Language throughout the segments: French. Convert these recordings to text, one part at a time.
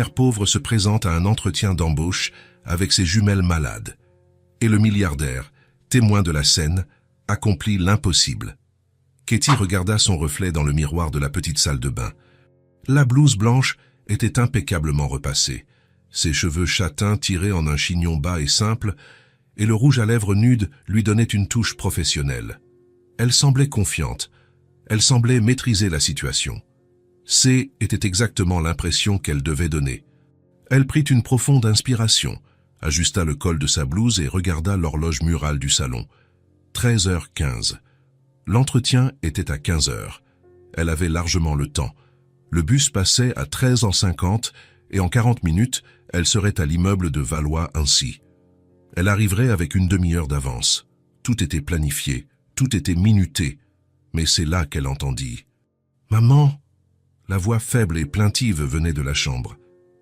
mère pauvre se présente à un entretien d'embauche avec ses jumelles malades. Et le milliardaire, témoin de la scène, accomplit l'impossible. Katie regarda son reflet dans le miroir de la petite salle de bain. La blouse blanche était impeccablement repassée, ses cheveux châtains tirés en un chignon bas et simple, et le rouge à lèvres nude lui donnait une touche professionnelle. Elle semblait confiante, elle semblait maîtriser la situation. C était exactement l'impression qu'elle devait donner. Elle prit une profonde inspiration, ajusta le col de sa blouse et regarda l'horloge murale du salon. 13h15. L'entretien était à 15h. Elle avait largement le temps. Le bus passait à 13h50 et en 40 minutes, elle serait à l'immeuble de Valois-Annecy. Elle arriverait avec une demi-heure d'avance. Tout était planifié, tout était minuté. Mais c'est là qu'elle entendit. « Maman !» La voix faible et plaintive venait de la chambre.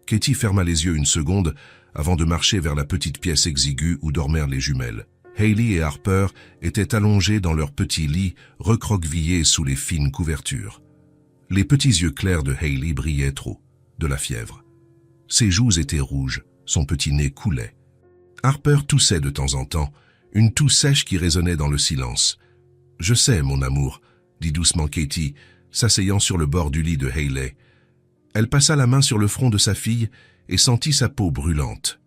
Katie ferma les yeux une seconde avant de marcher vers la petite pièce exiguë où dormèrent les jumelles. Hayley et Harper étaient allongés dans leur petit lit, recroquevillés sous les fines couvertures. Les petits yeux clairs de Hayley brillaient trop, de la fièvre. Ses joues étaient rouges, son petit nez coulait. Harper toussait de temps en temps, une toux sèche qui résonnait dans le silence. « Je sais, mon amour », dit doucement Katie, s'asseyant sur le bord du lit de Hayley. Elle passa la main sur le front de sa fille et sentit sa peau brûlante.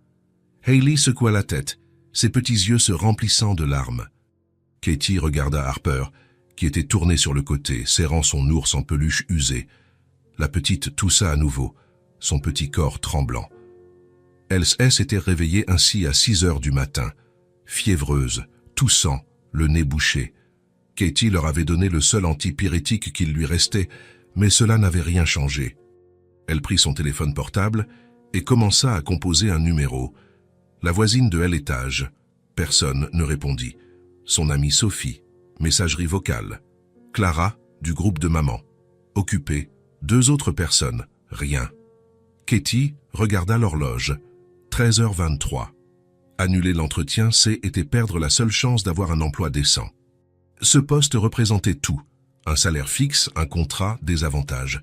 Hayley secoua la tête, ses petits yeux se remplissant de larmes. Katie regarda Harper, qui était tourné sur le côté, serrant son ours en peluche usé. La petite toussa à nouveau, son petit corps tremblant. Elle s'était réveillée ainsi à 6h du matin, fiévreuse, toussant, le nez bouché. Katie leur avait donné le seul antipyrétique qu'il lui restait, mais cela n'avait rien changé. Elle prit son téléphone portable et commença à composer un numéro. La voisine de l'étage. Personne ne répondit. Son amie Sophie. Messagerie vocale. Clara, du groupe de maman. Occupée. 2 autres personnes. Rien. Katie regarda l'horloge. 13h23. Annuler l'entretien, c'était perdre la seule chance d'avoir un emploi décent. Ce poste représentait tout. Un salaire fixe, un contrat, des avantages.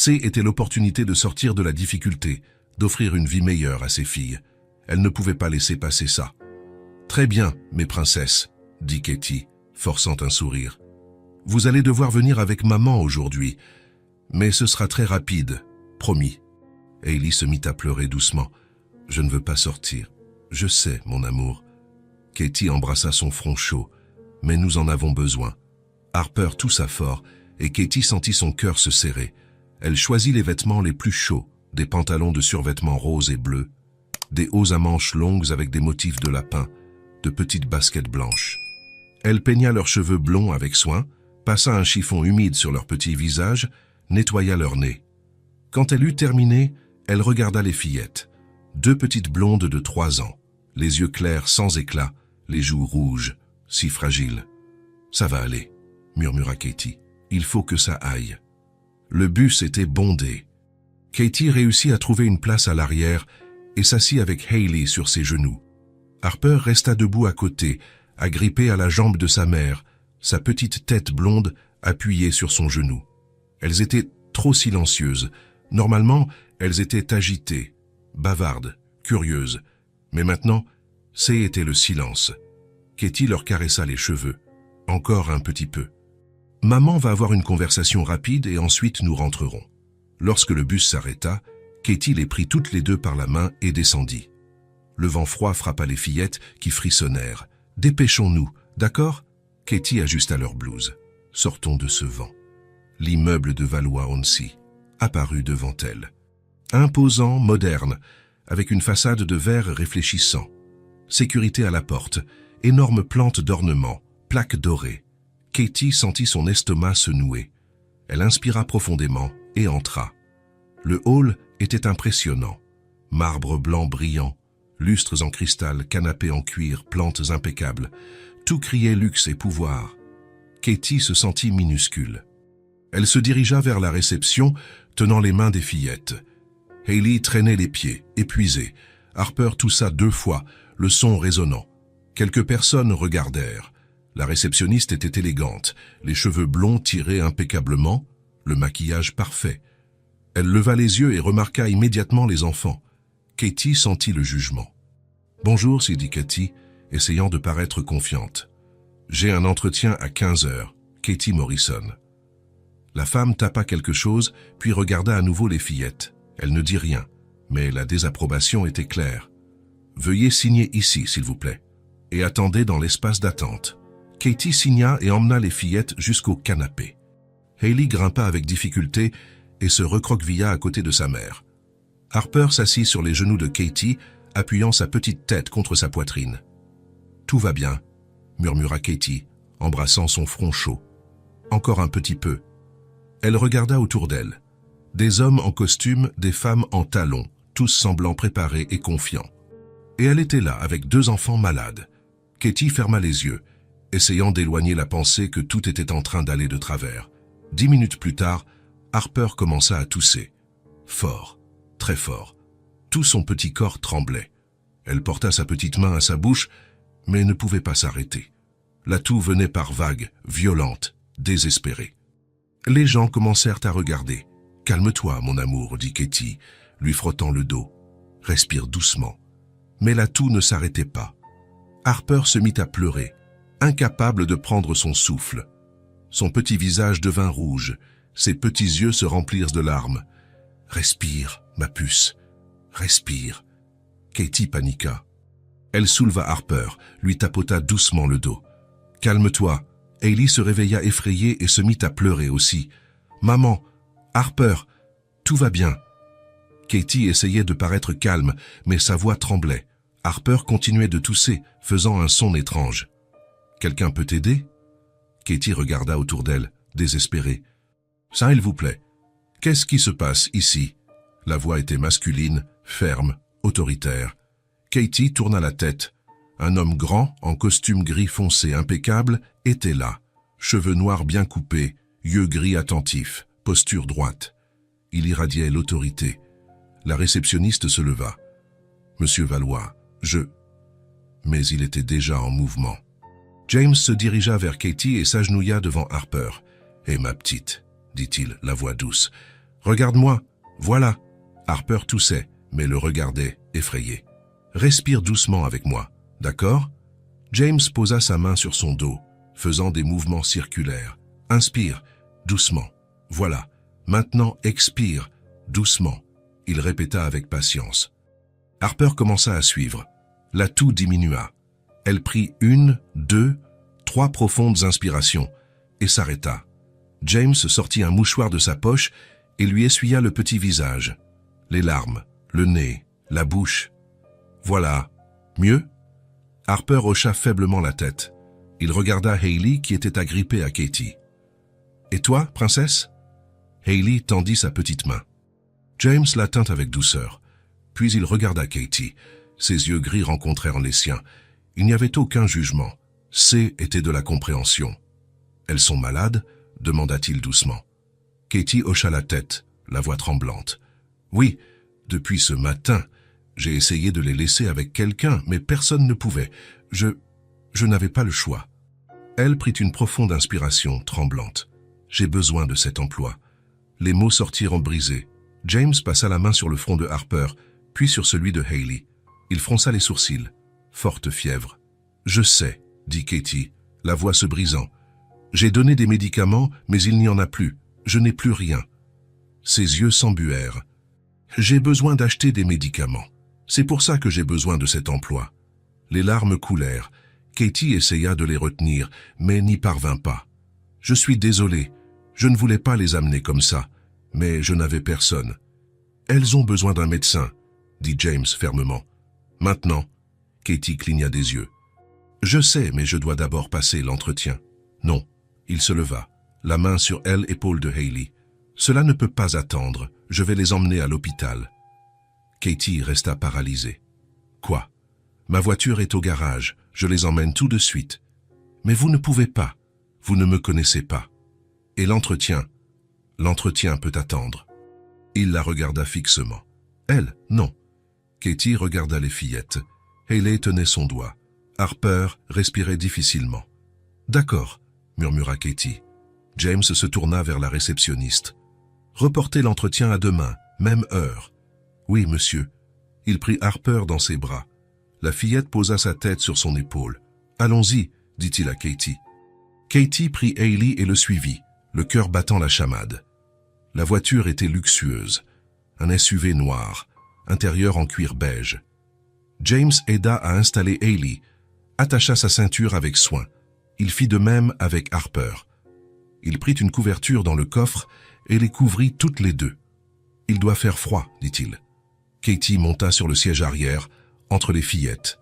Était l'opportunité de sortir de la difficulté, d'offrir une vie meilleure à ses filles. Elle ne pouvait pas laisser passer ça. « Très bien, mes princesses », dit Katie, forçant un sourire. « Vous allez devoir venir avec maman aujourd'hui, mais ce sera très rapide, promis. » Hayley se mit à pleurer doucement. « Je ne veux pas sortir. Je sais, mon amour. » Katie embrassa son front chaud. « Mais nous en avons besoin. » Harper toussa fort et Katie sentit son cœur se serrer. Elle choisit les vêtements les plus chauds, des pantalons de survêtement roses et bleus, des hauts à manches longues avec des motifs de lapin, de petites baskets blanches. Elle peigna leurs cheveux blonds avec soin, passa un chiffon humide sur leur petit visage, nettoya leur nez. Quand elle eut terminé, elle regarda les fillettes. 2 petites blondes de 3 ans, les yeux clairs sans éclat, les joues rouges, si fragiles. « Ça va aller », murmura Katie. « Il faut que ça aille. » Le bus était bondé. Katie réussit à trouver une place à l'arrière et s'assit avec Hayley sur ses genoux. Harper resta debout à côté, agrippée à la jambe de sa mère, sa petite tête blonde appuyée sur son genou. Elles étaient trop silencieuses. Normalement, elles étaient agitées, bavardes, curieuses. Mais maintenant, c'était le silence. Katie leur caressa les cheveux. Encore un petit peu. « Maman va avoir une conversation rapide et ensuite nous rentrerons. » Lorsque le bus s'arrêta, Katie les prit toutes les 2 par la main et descendit. Le vent froid frappa les fillettes qui frissonnèrent. « Dépêchons-nous, d'accord ?» Katie ajusta leur blouse. « Sortons de ce vent. » L'immeuble de Valois-Annecy apparut devant elle. Imposant, moderne, avec une façade de verre réfléchissant. Sécurité à la porte, énorme plante d'ornement, plaques dorées. Katie sentit son estomac se nouer. Elle inspira profondément et entra. Le hall était impressionnant. Marbre blanc brillant, lustres en cristal, canapés en cuir, plantes impeccables. Tout criait luxe et pouvoir. Katie se sentit minuscule. Elle se dirigea vers la réception, tenant les mains des fillettes. Hayley traînait les pieds, épuisée. Harper toussa 2 fois, le son résonnant. Quelques personnes regardèrent. La réceptionniste était élégante, les cheveux blonds tirés impeccablement, le maquillage parfait. Elle leva les yeux et remarqua immédiatement les enfants. Katie sentit le jugement. « Bonjour, s'y dit Katie, essayant de paraître confiante. J'ai un entretien à 15 heures. Katie Morrison. » La femme tapa quelque chose, puis regarda à nouveau les fillettes. Elle ne dit rien, mais la désapprobation était claire. « Veuillez signer ici, s'il vous plaît. Et attendez dans l'espace d'attente. » Katie signa et emmena les fillettes jusqu'au canapé. Hailey grimpa avec difficulté et se recroquevilla à côté de sa mère. Harper s'assit sur les genoux de Katie, appuyant sa petite tête contre sa poitrine. « Tout va bien, » murmura Katie, embrassant son front chaud. « Encore un petit peu. » Elle regarda autour d'elle. Des hommes en costume, des femmes en talons, tous semblant préparés et confiants. Et elle était là, avec 2 enfants malades. Katie ferma les yeux, essayant d'éloigner la pensée que tout était en train d'aller de travers. 10 minutes plus tard, Harper commença à tousser. Fort, très fort. Tout son petit corps tremblait. Elle porta sa petite main à sa bouche, mais ne pouvait pas s'arrêter. La toux venait par vagues, violentes, désespérées. Les gens commencèrent à regarder. « Calme-toi, mon amour, dit Katie, lui frottant le dos. Respire doucement. » Mais la toux ne s'arrêtait pas. Harper se mit à pleurer, incapable de prendre son souffle. Son petit visage devint rouge, ses petits yeux se remplirent de larmes. « Respire, ma puce, respire. » Katie paniqua. Elle souleva Harper, lui tapota doucement le dos. « Calme-toi. » Hailey se réveilla effrayée et se mit à pleurer aussi. « Maman, Harper, tout va bien. » Katie essayait de paraître calme, mais sa voix tremblait. Harper continuait de tousser, faisant un son étrange. « Quelqu'un peut t'aider » Katie regarda autour d'elle, désespérée. « Ça, il vous plaît. Qu'est-ce qui se passe ici ?» La voix était masculine, ferme, autoritaire. Katie tourna la tête. Un homme grand, en costume gris foncé impeccable, était là. Cheveux noirs bien coupés, yeux gris attentifs, posture droite. Il irradiait l'autorité. La réceptionniste se leva. « Monsieur Valois, Mais il était déjà en mouvement. James se dirigea vers Katie et s'agenouilla devant Harper. « Eh ma petite, dit-il, la voix douce. Regarde-moi, voilà. » Harper toussait, mais le regardait, effrayé. « Respire doucement avec moi. D'accord ?» James posa sa main sur son dos, faisant des mouvements circulaires. « Inspire, doucement. Voilà. Maintenant, expire, doucement. » Il répéta avec patience. Harper commença à suivre. La toux diminua. Elle prit 1, 2, 3 profondes inspirations et s'arrêta. James sortit un mouchoir de sa poche et lui essuya le petit visage. Les larmes, le nez, la bouche. « Voilà. Mieux ?» Harper hocha faiblement la tête. Il regarda Hailey qui était agrippée à Katie. « Et toi, princesse ?» Hailey tendit sa petite main. James la tint avec douceur. Puis il regarda Katie. Ses yeux gris rencontrèrent les siens. Il n'y avait aucun jugement. C'était de la compréhension. « Elles sont malades ?» demanda-t-il doucement. Katie hocha la tête, la voix tremblante. « Oui, depuis ce matin, j'ai essayé de les laisser avec quelqu'un, mais personne ne pouvait. Je n'avais pas le choix. » Elle prit une profonde inspiration, tremblante. « J'ai besoin de cet emploi. » Les mots sortirent brisés. James passa la main sur le front de Harper, puis sur celui de Hailey. Il fronça les sourcils. Forte fièvre. « Je sais, » dit Katie, la voix se brisant. « J'ai donné des médicaments, mais il n'y en a plus. Je n'ai plus rien. » Ses yeux s'embuèrent. « J'ai besoin d'acheter des médicaments. C'est pour ça que j'ai besoin de cet emploi. » Les larmes coulèrent. Katie essaya de les retenir, mais n'y parvint pas. « Je suis désolé. Je ne voulais pas les amener comme ça, mais je n'avais personne. »« Elles ont besoin d'un médecin, » dit James fermement. « Maintenant ?» Katie cligna des yeux. « Je sais, mais je dois d'abord passer l'entretien. »« Non. » Il se leva, la main sur l'épaule de Hailey. « Cela ne peut pas attendre. Je vais les emmener à l'hôpital. » Katie resta paralysée. « Quoi ? Ma voiture est au garage. Je les emmène tout de suite. »« Mais vous ne pouvez pas. Vous ne me connaissez pas. »« Et l'entretien ? » ?»« L'entretien peut attendre. » Il la regarda fixement. « Elle, non. » Katie regarda les fillettes. Hailey tenait son doigt. Harper respirait difficilement. « D'accord, » murmura Katie. James se tourna vers la réceptionniste. « Reportez l'entretien à demain, même heure. Oui, monsieur. Il prit Harper dans ses bras. La fillette posa sa tête sur son épaule. Allons-y, dit-il à Katie. Katie prit Hailey et le suivit, le cœur battant la chamade. La voiture était luxueuse. Un SUV noir, intérieur en cuir beige. James aida à installer Hailey, attacha sa ceinture avec soin. Il fit de même avec Harper. Il prit une couverture dans le coffre et les couvrit toutes les deux. « Il doit faire froid, dit-il. » Katie monta sur le siège arrière, entre les fillettes.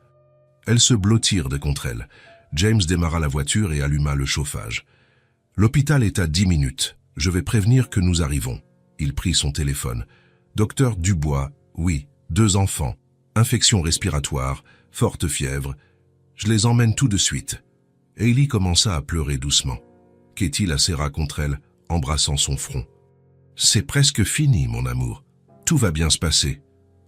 Elles se blottirent de contre elles. James démarra la voiture et alluma le chauffage. « L'hôpital est à 10 minutes. Je vais prévenir que nous arrivons. » Il prit son téléphone. « Docteur Dubois, oui, 2 enfants. Infection respiratoire, forte fièvre. Je les emmène tout de suite. » Hailey commença à pleurer doucement. Katie la serra contre elle, embrassant son front. « C'est presque fini, mon amour. Tout va bien se passer. »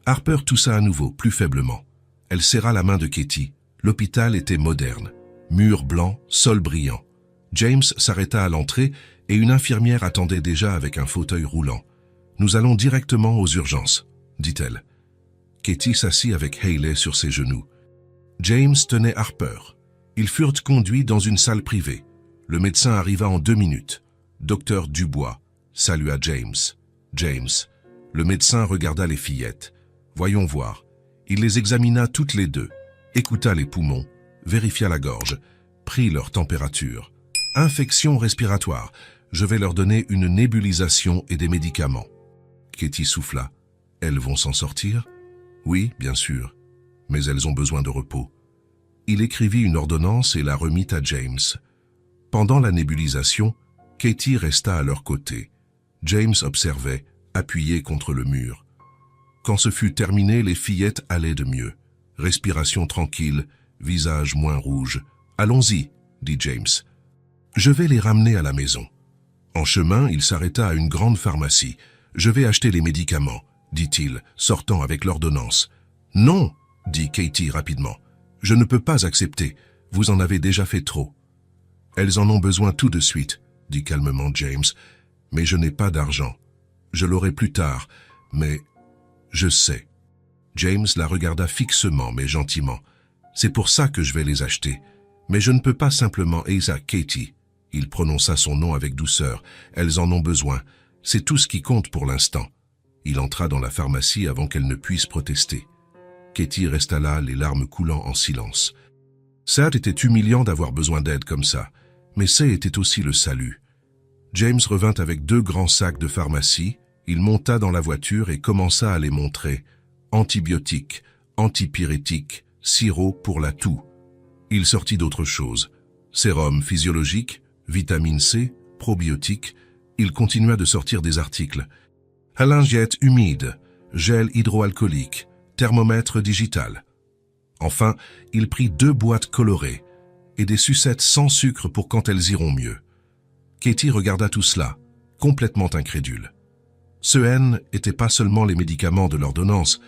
Harper toussa à nouveau, plus faiblement. Elle serra la main de Katie. L'hôpital était moderne. Murs blancs, sol brillant. James s'arrêta à l'entrée et une infirmière attendait déjà avec un fauteuil roulant. « Nous allons directement aux urgences, » dit-elle. Katie s'assit avec Hailey sur ses genoux. James tenait Harper. Ils furent conduits dans une salle privée. Le médecin arriva en 2 minutes. « Docteur Dubois », salua James. James. Le médecin regarda les fillettes. « Voyons voir. » Il les examina toutes les deux, écouta les poumons, vérifia la gorge, prit leur température. « Infection respiratoire. Je vais leur donner une nébulisation et des médicaments. » Katie souffla. « Elles vont s'en sortir ? » « Oui, bien sûr. Mais elles ont besoin de repos. » Il écrivit une ordonnance et la remit à James. Pendant la nébulisation, Katie resta à leur côté. James observait, appuyé contre le mur. Quand ce fut terminé, les fillettes allaient de mieux. Respiration tranquille, visage moins rouge. « Allons-y, » dit James. « Je vais les ramener à la maison. » En chemin, il s'arrêta à une grande pharmacie. « Je vais acheter les médicaments, » dit-il, sortant avec l'ordonnance. « Non, » dit Katie rapidement. « Je ne peux pas accepter. Vous en avez déjà fait trop. »« Elles en ont besoin tout de suite, » dit calmement James. « Mais je n'ai pas d'argent. Je l'aurai plus tard, mais je sais. » James la regarda fixement mais gentiment. « C'est pour ça que je vais les acheter. Mais je ne peux pas simplement... » Asa, Katie. Il prononça son nom avec douceur. « Elles en ont besoin. C'est tout ce qui compte pour l'instant. » Il entra dans la pharmacie avant qu'elle ne puisse protester. Katie resta là, les larmes coulant en silence. Ça était humiliant d'avoir besoin d'aide comme ça, mais ça était aussi le salut. James revint avec 2 grands sacs de pharmacie, il monta dans la voiture et commença à les montrer. Antibiotiques, antipyrétiques, sirop pour la toux. Il sortit d'autres choses. Sérum physiologique, vitamine C, probiotiques. Il continua de sortir des articles. Lingette humide, gel hydroalcoolique, thermomètre digital. Enfin, il prit 2 boîtes colorées et des sucettes sans sucre pour quand elles iront mieux. Katie regarda tout cela, complètement incrédule. Ce N n'était pas seulement les médicaments de l'ordonnance,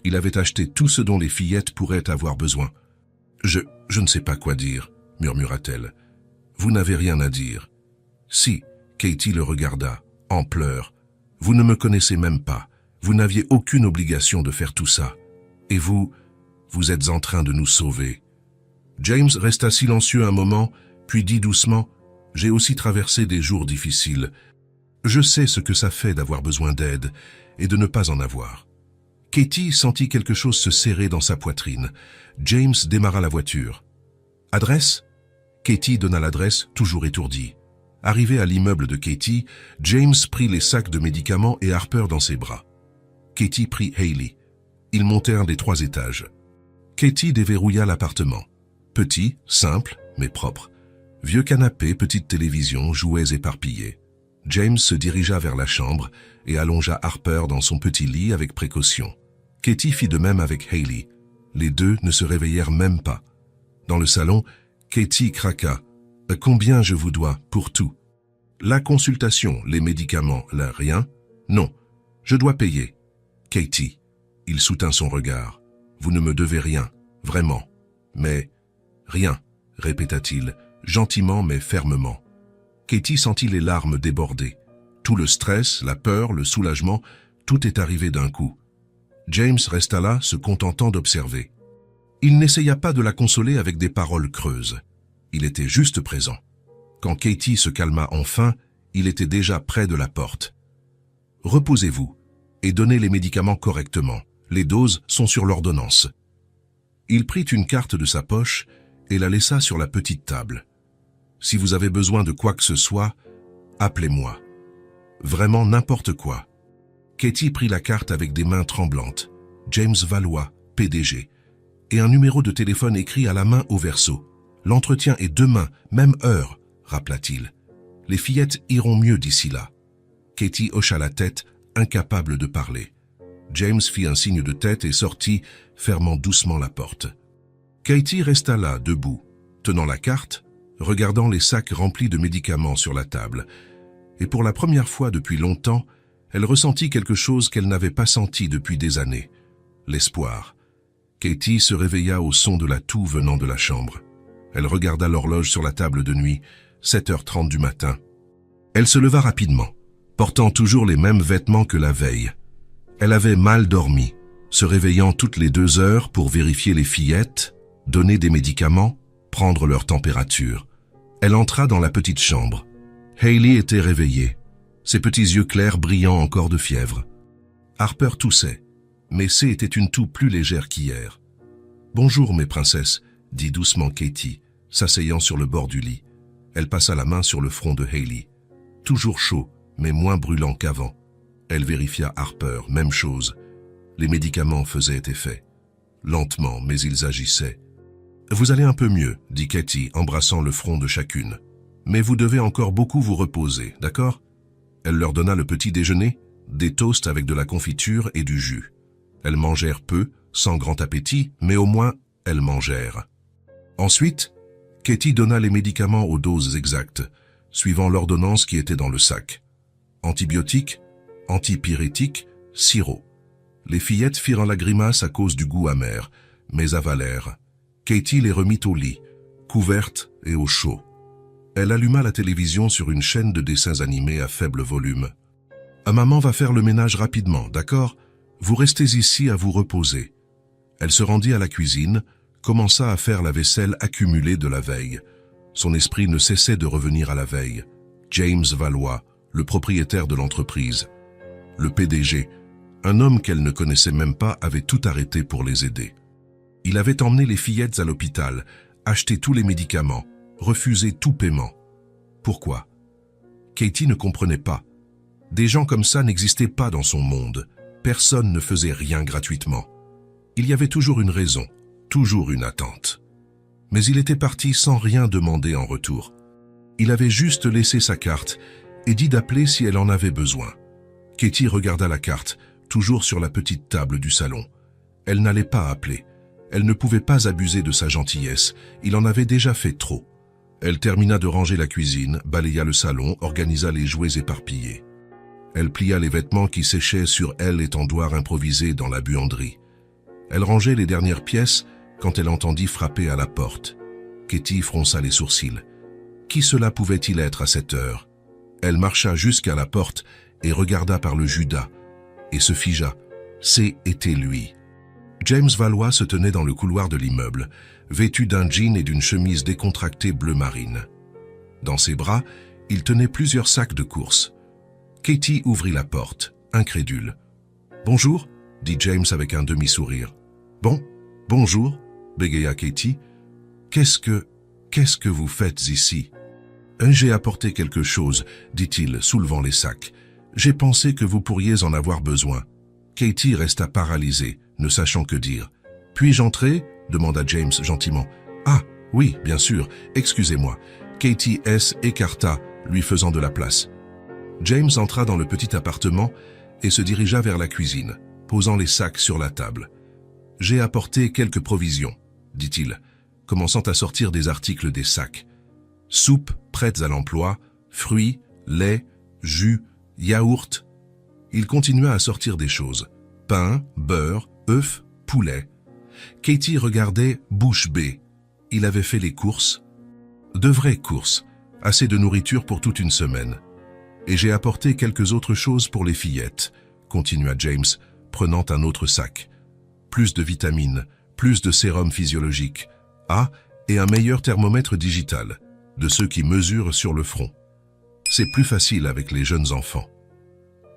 il avait acheté tout ce dont les fillettes pourraient avoir besoin. « Je ne sais pas quoi dire, » murmura-t-elle. « Vous n'avez rien à dire. »« Si, » Katie le regarda, en pleurs. « Vous ne me connaissez même pas. Vous n'aviez aucune obligation de faire tout ça. Et vous êtes en train de nous sauver. » James resta silencieux un moment, puis dit doucement, « J'ai aussi traversé des jours difficiles. Je sais ce que ça fait d'avoir besoin d'aide et de ne pas en avoir. » Katie sentit quelque chose se serrer dans sa poitrine. James démarra la voiture. « Adresse ?» Katie donna l'adresse, toujours étourdie. Arrivé à l'immeuble de Katie, James prit les sacs de médicaments et Harper dans ses bras. Katie prit Hailey. Ils montèrent des 3 étages. Katie déverrouilla l'appartement. Petit, simple, mais propre. Vieux canapé, petite télévision, jouets éparpillés. James se dirigea vers la chambre et allongea Harper dans son petit lit avec précaution. Katie fit de même avec Hailey. Les 2 ne se réveillèrent même pas. Dans le salon, Katie craqua. « Combien je vous dois pour tout ?»« La consultation, les médicaments, là, rien ?»« Non, je dois payer. »« Katie. » Il soutint son regard. « Vous ne me devez rien, vraiment. »« Mais... rien, » répéta-t-il, gentiment mais fermement. Katie sentit les larmes déborder. Tout le stress, la peur, le soulagement, tout est arrivé d'un coup. James resta là, se contentant d'observer. Il n'essaya pas de la consoler avec des paroles creuses. Il était juste présent. Quand Katie se calma enfin, il était déjà près de la porte. « Reposez-vous et donnez les médicaments correctement. Les doses sont sur l'ordonnance. » Il prit une carte de sa poche et la laissa sur la petite table. « Si vous avez besoin de quoi que ce soit, appelez-moi. Vraiment n'importe quoi. » Katie prit la carte avec des mains tremblantes. James Valois, PDG. Et un numéro de téléphone écrit à la main au verso. « L'entretien est demain, même heure, » rappela-t-il. « Les fillettes iront mieux d'ici là. » Katie hocha la tête, incapable de parler. James fit un signe de tête et sortit, fermant doucement la porte. Katie resta là, debout, tenant la carte, regardant les sacs remplis de médicaments sur la table. Et pour la première fois depuis longtemps, elle ressentit quelque chose qu'elle n'avait pas senti depuis des années. L'espoir. Katie se réveilla au son de la toux venant de la chambre. Elle regarda l'horloge sur la table de nuit, 7h30 du matin. Elle se leva rapidement, portant toujours les mêmes vêtements que la veille. Elle avait mal dormi, se réveillant toutes les 2 heures pour vérifier les fillettes, donner des médicaments, prendre leur température. Elle entra dans la petite chambre. Hayley était réveillée, ses petits yeux clairs brillant encore de fièvre. Harper toussait, mais C était une toux plus légère qu'hier. « Bonjour, mes princesses », dit doucement Katie, s'asseyant sur le bord du lit. Elle passa la main sur le front de Hayley. Toujours chaud, mais moins brûlant qu'avant. Elle vérifia Harper, même chose. Les médicaments faisaient effet. Lentement, mais ils agissaient. « Vous allez un peu mieux, » dit Katie, embrassant le front de chacune. « Mais vous devez encore beaucoup vous reposer, d'accord ?» Elle leur donna le petit déjeuner, des toasts avec de la confiture et du jus. Elles mangèrent peu, sans grand appétit, mais au moins, elles mangèrent. Ensuite, Katie donna les médicaments aux doses exactes, suivant l'ordonnance qui était dans le sac. Antibiotiques, antipyrétiques, sirop. Les fillettes firent la grimace à cause du goût amer, mais avalèrent. Katie les remit au lit, couvertes et au chaud. Elle alluma la télévision sur une chaîne de dessins animés à faible volume. « Maman va faire le ménage rapidement, d'accord ? Vous restez ici à vous reposer. » Elle se rendit à la cuisine, commença à faire la vaisselle accumulée de la veille. Son esprit ne cessait de revenir à la veille. James Valois, le propriétaire de l'entreprise. Le PDG, un homme qu'elle ne connaissait même pas, avait tout arrêté pour les aider. Il avait emmené les fillettes à l'hôpital, acheté tous les médicaments, refusé tout paiement. Pourquoi? Katie ne comprenait pas. Des gens comme ça n'existaient pas dans son monde. Personne ne faisait rien gratuitement. Il y avait toujours une raison, toujours une attente. Mais il était parti sans rien demander en retour. Il avait juste laissé sa carte et dit d'appeler si elle en avait besoin. Katie regarda la carte, toujours sur la petite table du salon. Elle n'allait pas appeler. Elle ne pouvait pas abuser de sa gentillesse. Il en avait déjà fait trop. Elle termina de ranger la cuisine, balaya le salon, organisa les jouets éparpillés. Elle plia les vêtements qui séchaient sur elle et tendoirs improvisés dans la buanderie. Elle rangeait les dernières pièces quand elle entendit frapper à la porte. Katie fronça les sourcils. Qui cela pouvait-il être à cette heure? Elle marcha jusqu'à la porte et regarda par le judas, et se figea. C'était lui. James Valois se tenait dans le couloir de l'immeuble, vêtu d'un jean et d'une chemise décontractée bleu marine. Dans ses bras, il tenait plusieurs sacs de courses. Katie ouvrit la porte, incrédule. « Bonjour » dit James avec un demi-sourire. « Bon, bonjour » bégaya Katie. « Qu'est-ce que vous faites ici ?»« J'ai apporté quelque chose » dit-il, soulevant les sacs. « J'ai pensé que vous pourriez en avoir besoin. » Katie resta paralysée, ne sachant que dire. « Puis-je entrer » demanda James gentiment. « Ah, oui, bien sûr, excusez-moi. » Katie écarta, lui faisant de la place. James entra dans le petit appartement et se dirigea vers la cuisine, posant les sacs sur la table. « J'ai apporté quelques provisions » dit-il, commençant à sortir des articles des sacs. Soupes prêtes à l'emploi, fruits, lait, jus, yaourt. Il continua à sortir des choses. Pain, beurre, œufs, poulet. Katie regardait bouche bée. Il avait fait les courses. De vraies courses, assez de nourriture pour toute une semaine. Et j'ai apporté quelques autres choses pour les fillettes, continua James, prenant un autre sac. Plus de vitamines, plus de sérum physiologique, et un meilleur thermomètre digital, de ceux qui mesurent sur le front. C'est plus facile avec les jeunes enfants.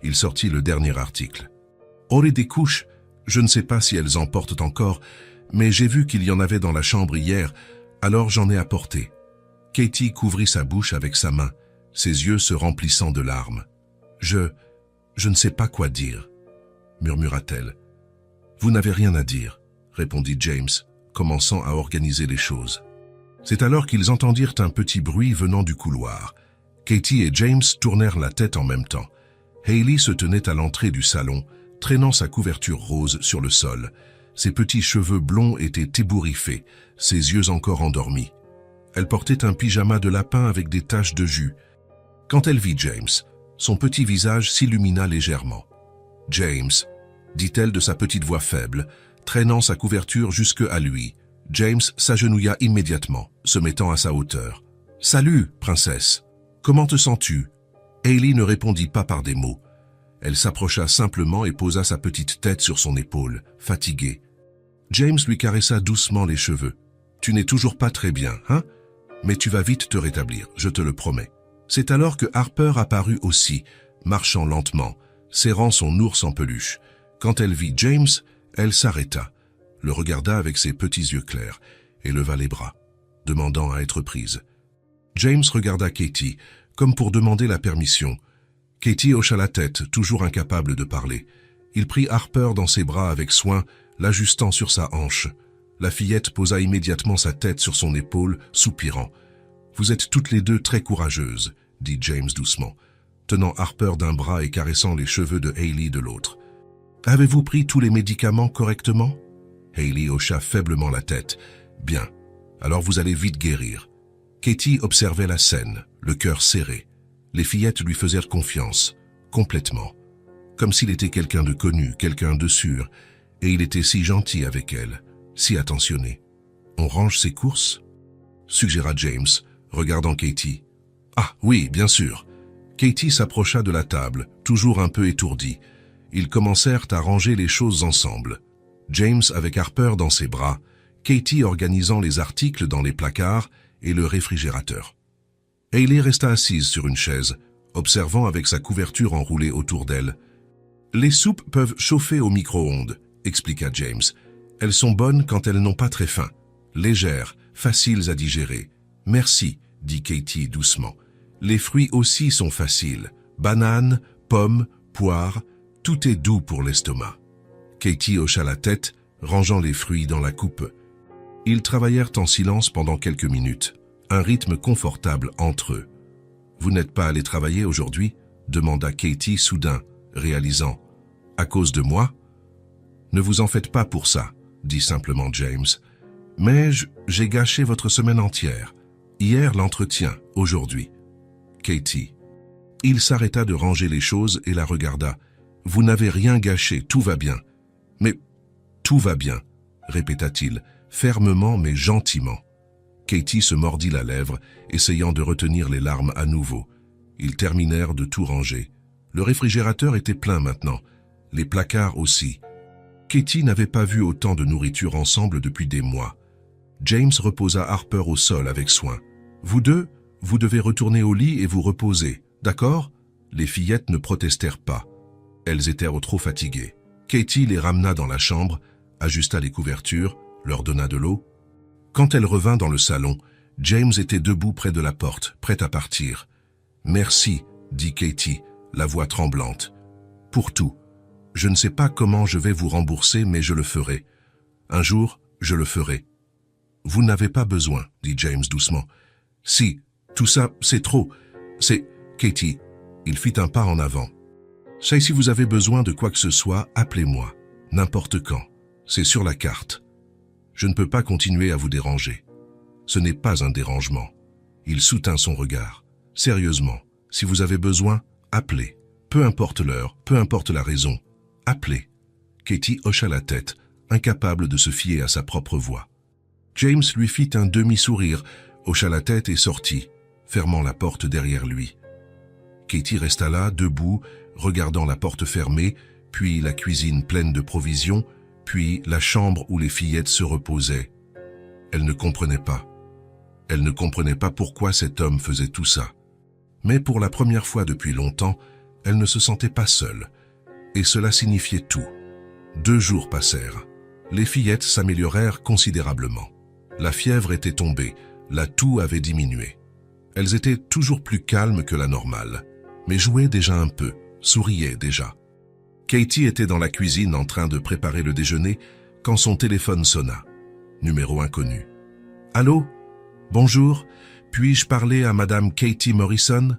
Il sortit le dernier article. Aurait des couches, je ne sais pas si elles en portent encore, mais j'ai vu qu'il y en avait dans la chambre hier, alors j'en ai apporté. Katie couvrit sa bouche avec sa main, ses yeux se remplissant de larmes. Je ne sais pas quoi dire, murmura-t-elle. Vous n'avez rien à dire, répondit James, commençant à organiser les choses. C'est alors qu'ils entendirent un petit bruit venant du couloir. Katie et James tournèrent la tête en même temps. Hayley se tenait à l'entrée du salon, traînant sa couverture rose sur le sol. Ses petits cheveux blonds étaient ébouriffés, ses yeux encore endormis. Elle portait un pyjama de lapin avec des taches de jus. Quand elle vit James, son petit visage s'illumina légèrement. « James », dit-elle de sa petite voix faible, traînant sa couverture jusque à lui. James s'agenouilla immédiatement, se mettant à sa hauteur. « Salut, princesse. Comment te sens-tu » Hayley ne répondit pas par des mots. Elle s'approcha simplement et posa sa petite tête sur son épaule, fatiguée. James lui caressa doucement les cheveux. « Tu n'es toujours pas très bien, hein ? Mais tu vas vite te rétablir, je te le promets. » C'est alors que Harper apparut aussi, marchant lentement, serrant son ours en peluche. Quand elle vit James, elle s'arrêta, le regarda avec ses petits yeux clairs et leva les bras, demandant à être prise. James regarda Katie, comme pour demander la permission. Katie hocha la tête, toujours incapable de parler. Il prit Harper dans ses bras avec soin, l'ajustant sur sa hanche. La fillette posa immédiatement sa tête sur son épaule, soupirant. « Vous êtes toutes les deux très courageuses, » dit James doucement, tenant Harper d'un bras et caressant les cheveux de Hayley de l'autre. « Avez-vous pris tous les médicaments correctement ?» Hayley hocha faiblement la tête. « Bien, alors vous allez vite guérir. » Katie observait la scène, le cœur serré. Les fillettes lui faisaient confiance, complètement. Comme s'il était quelqu'un de connu, quelqu'un de sûr, et il était si gentil avec elle, si attentionné. « On range ses courses ?» suggéra James, regardant Katie. « Ah, oui, bien sûr. » Katie s'approcha de la table, toujours un peu étourdie. Ils commencèrent à ranger les choses ensemble. James avec Harper dans ses bras, Katie organisant les articles dans les placards et le réfrigérateur. Hayley resta assise sur une chaise, observant avec sa couverture enroulée autour d'elle. « Les soupes peuvent chauffer au micro-ondes, » expliqua James. « Elles sont bonnes quand elles n'ont pas très faim, légères, faciles à digérer. »« Merci, » dit Katie doucement. « Les fruits aussi sont faciles. Bananes, pommes, poires, tout est doux pour l'estomac. » Katie hocha la tête, rangeant les fruits dans la coupe. Ils travaillèrent en silence pendant quelques minutes, un rythme confortable entre eux. « Vous n'êtes pas allé travailler aujourd'hui ?» demanda Katie soudain, réalisant. « À cause de moi ?»« Ne vous en faites pas pour ça, » dit simplement James. « Mais j'ai gâché votre semaine entière. Hier l'entretien, aujourd'hui. » Katie. Il s'arrêta de ranger les choses et la regarda. « Vous n'avez rien gâché, tout va bien. »« Mais tout va bien, » répéta-t-il, fermement mais gentiment. Katie se mordit la lèvre, essayant de retenir les larmes à nouveau. Ils terminèrent de tout ranger. Le réfrigérateur était plein maintenant, les placards aussi. Katie n'avait pas vu autant de nourriture ensemble depuis des mois. James reposa Harper au sol avec soin. « Vous deux, vous devez retourner au lit et vous reposer, d'accord ?» Les fillettes ne protestèrent pas. Elles étaient trop fatiguées. Katie les ramena dans la chambre, ajusta les couvertures, leur donna de l'eau. Quand elle revint dans le salon, James était debout près de la porte, prêt à partir. « Merci, » dit Katie, la voix tremblante. « Pour tout. Je ne sais pas comment je vais vous rembourser, mais je le ferai. Un jour, je le ferai. »« Vous n'avez pas besoin, » dit James doucement. « Si, tout ça, c'est trop. C'est... » Katie, il fit un pas en avant. « Si vous avez besoin de quoi que ce soit, appelez-moi, n'importe quand. C'est sur la carte. Je ne peux pas continuer à vous déranger. Ce n'est pas un dérangement. » Il soutint son regard. « Sérieusement, si vous avez besoin, appelez. Peu importe l'heure, peu importe la raison. Appelez. » Katie hocha la tête, incapable de se fier à sa propre voix. James lui fit un demi-sourire, hocha la tête et sortit, fermant la porte derrière lui. Katie resta là, debout, regardant la porte fermée, puis la cuisine pleine de provisions, puis la chambre où les fillettes se reposaient. Elle ne comprenait pas. Elle ne comprenait pas pourquoi cet homme faisait tout ça. Mais pour la première fois depuis longtemps, elle ne se sentait pas seule. Et cela signifiait tout. 2 jours passèrent. Les fillettes s'améliorèrent considérablement. La fièvre était tombée, la toux avait diminué. Elles étaient toujours plus calmes que la normale, mais jouaient déjà un peu, souriaient déjà. Katie était dans la cuisine en train de préparer le déjeuner quand son téléphone sonna. Numéro inconnu. « Allô? Bonjour, puis-je parler à Madame Katie Morrison ?»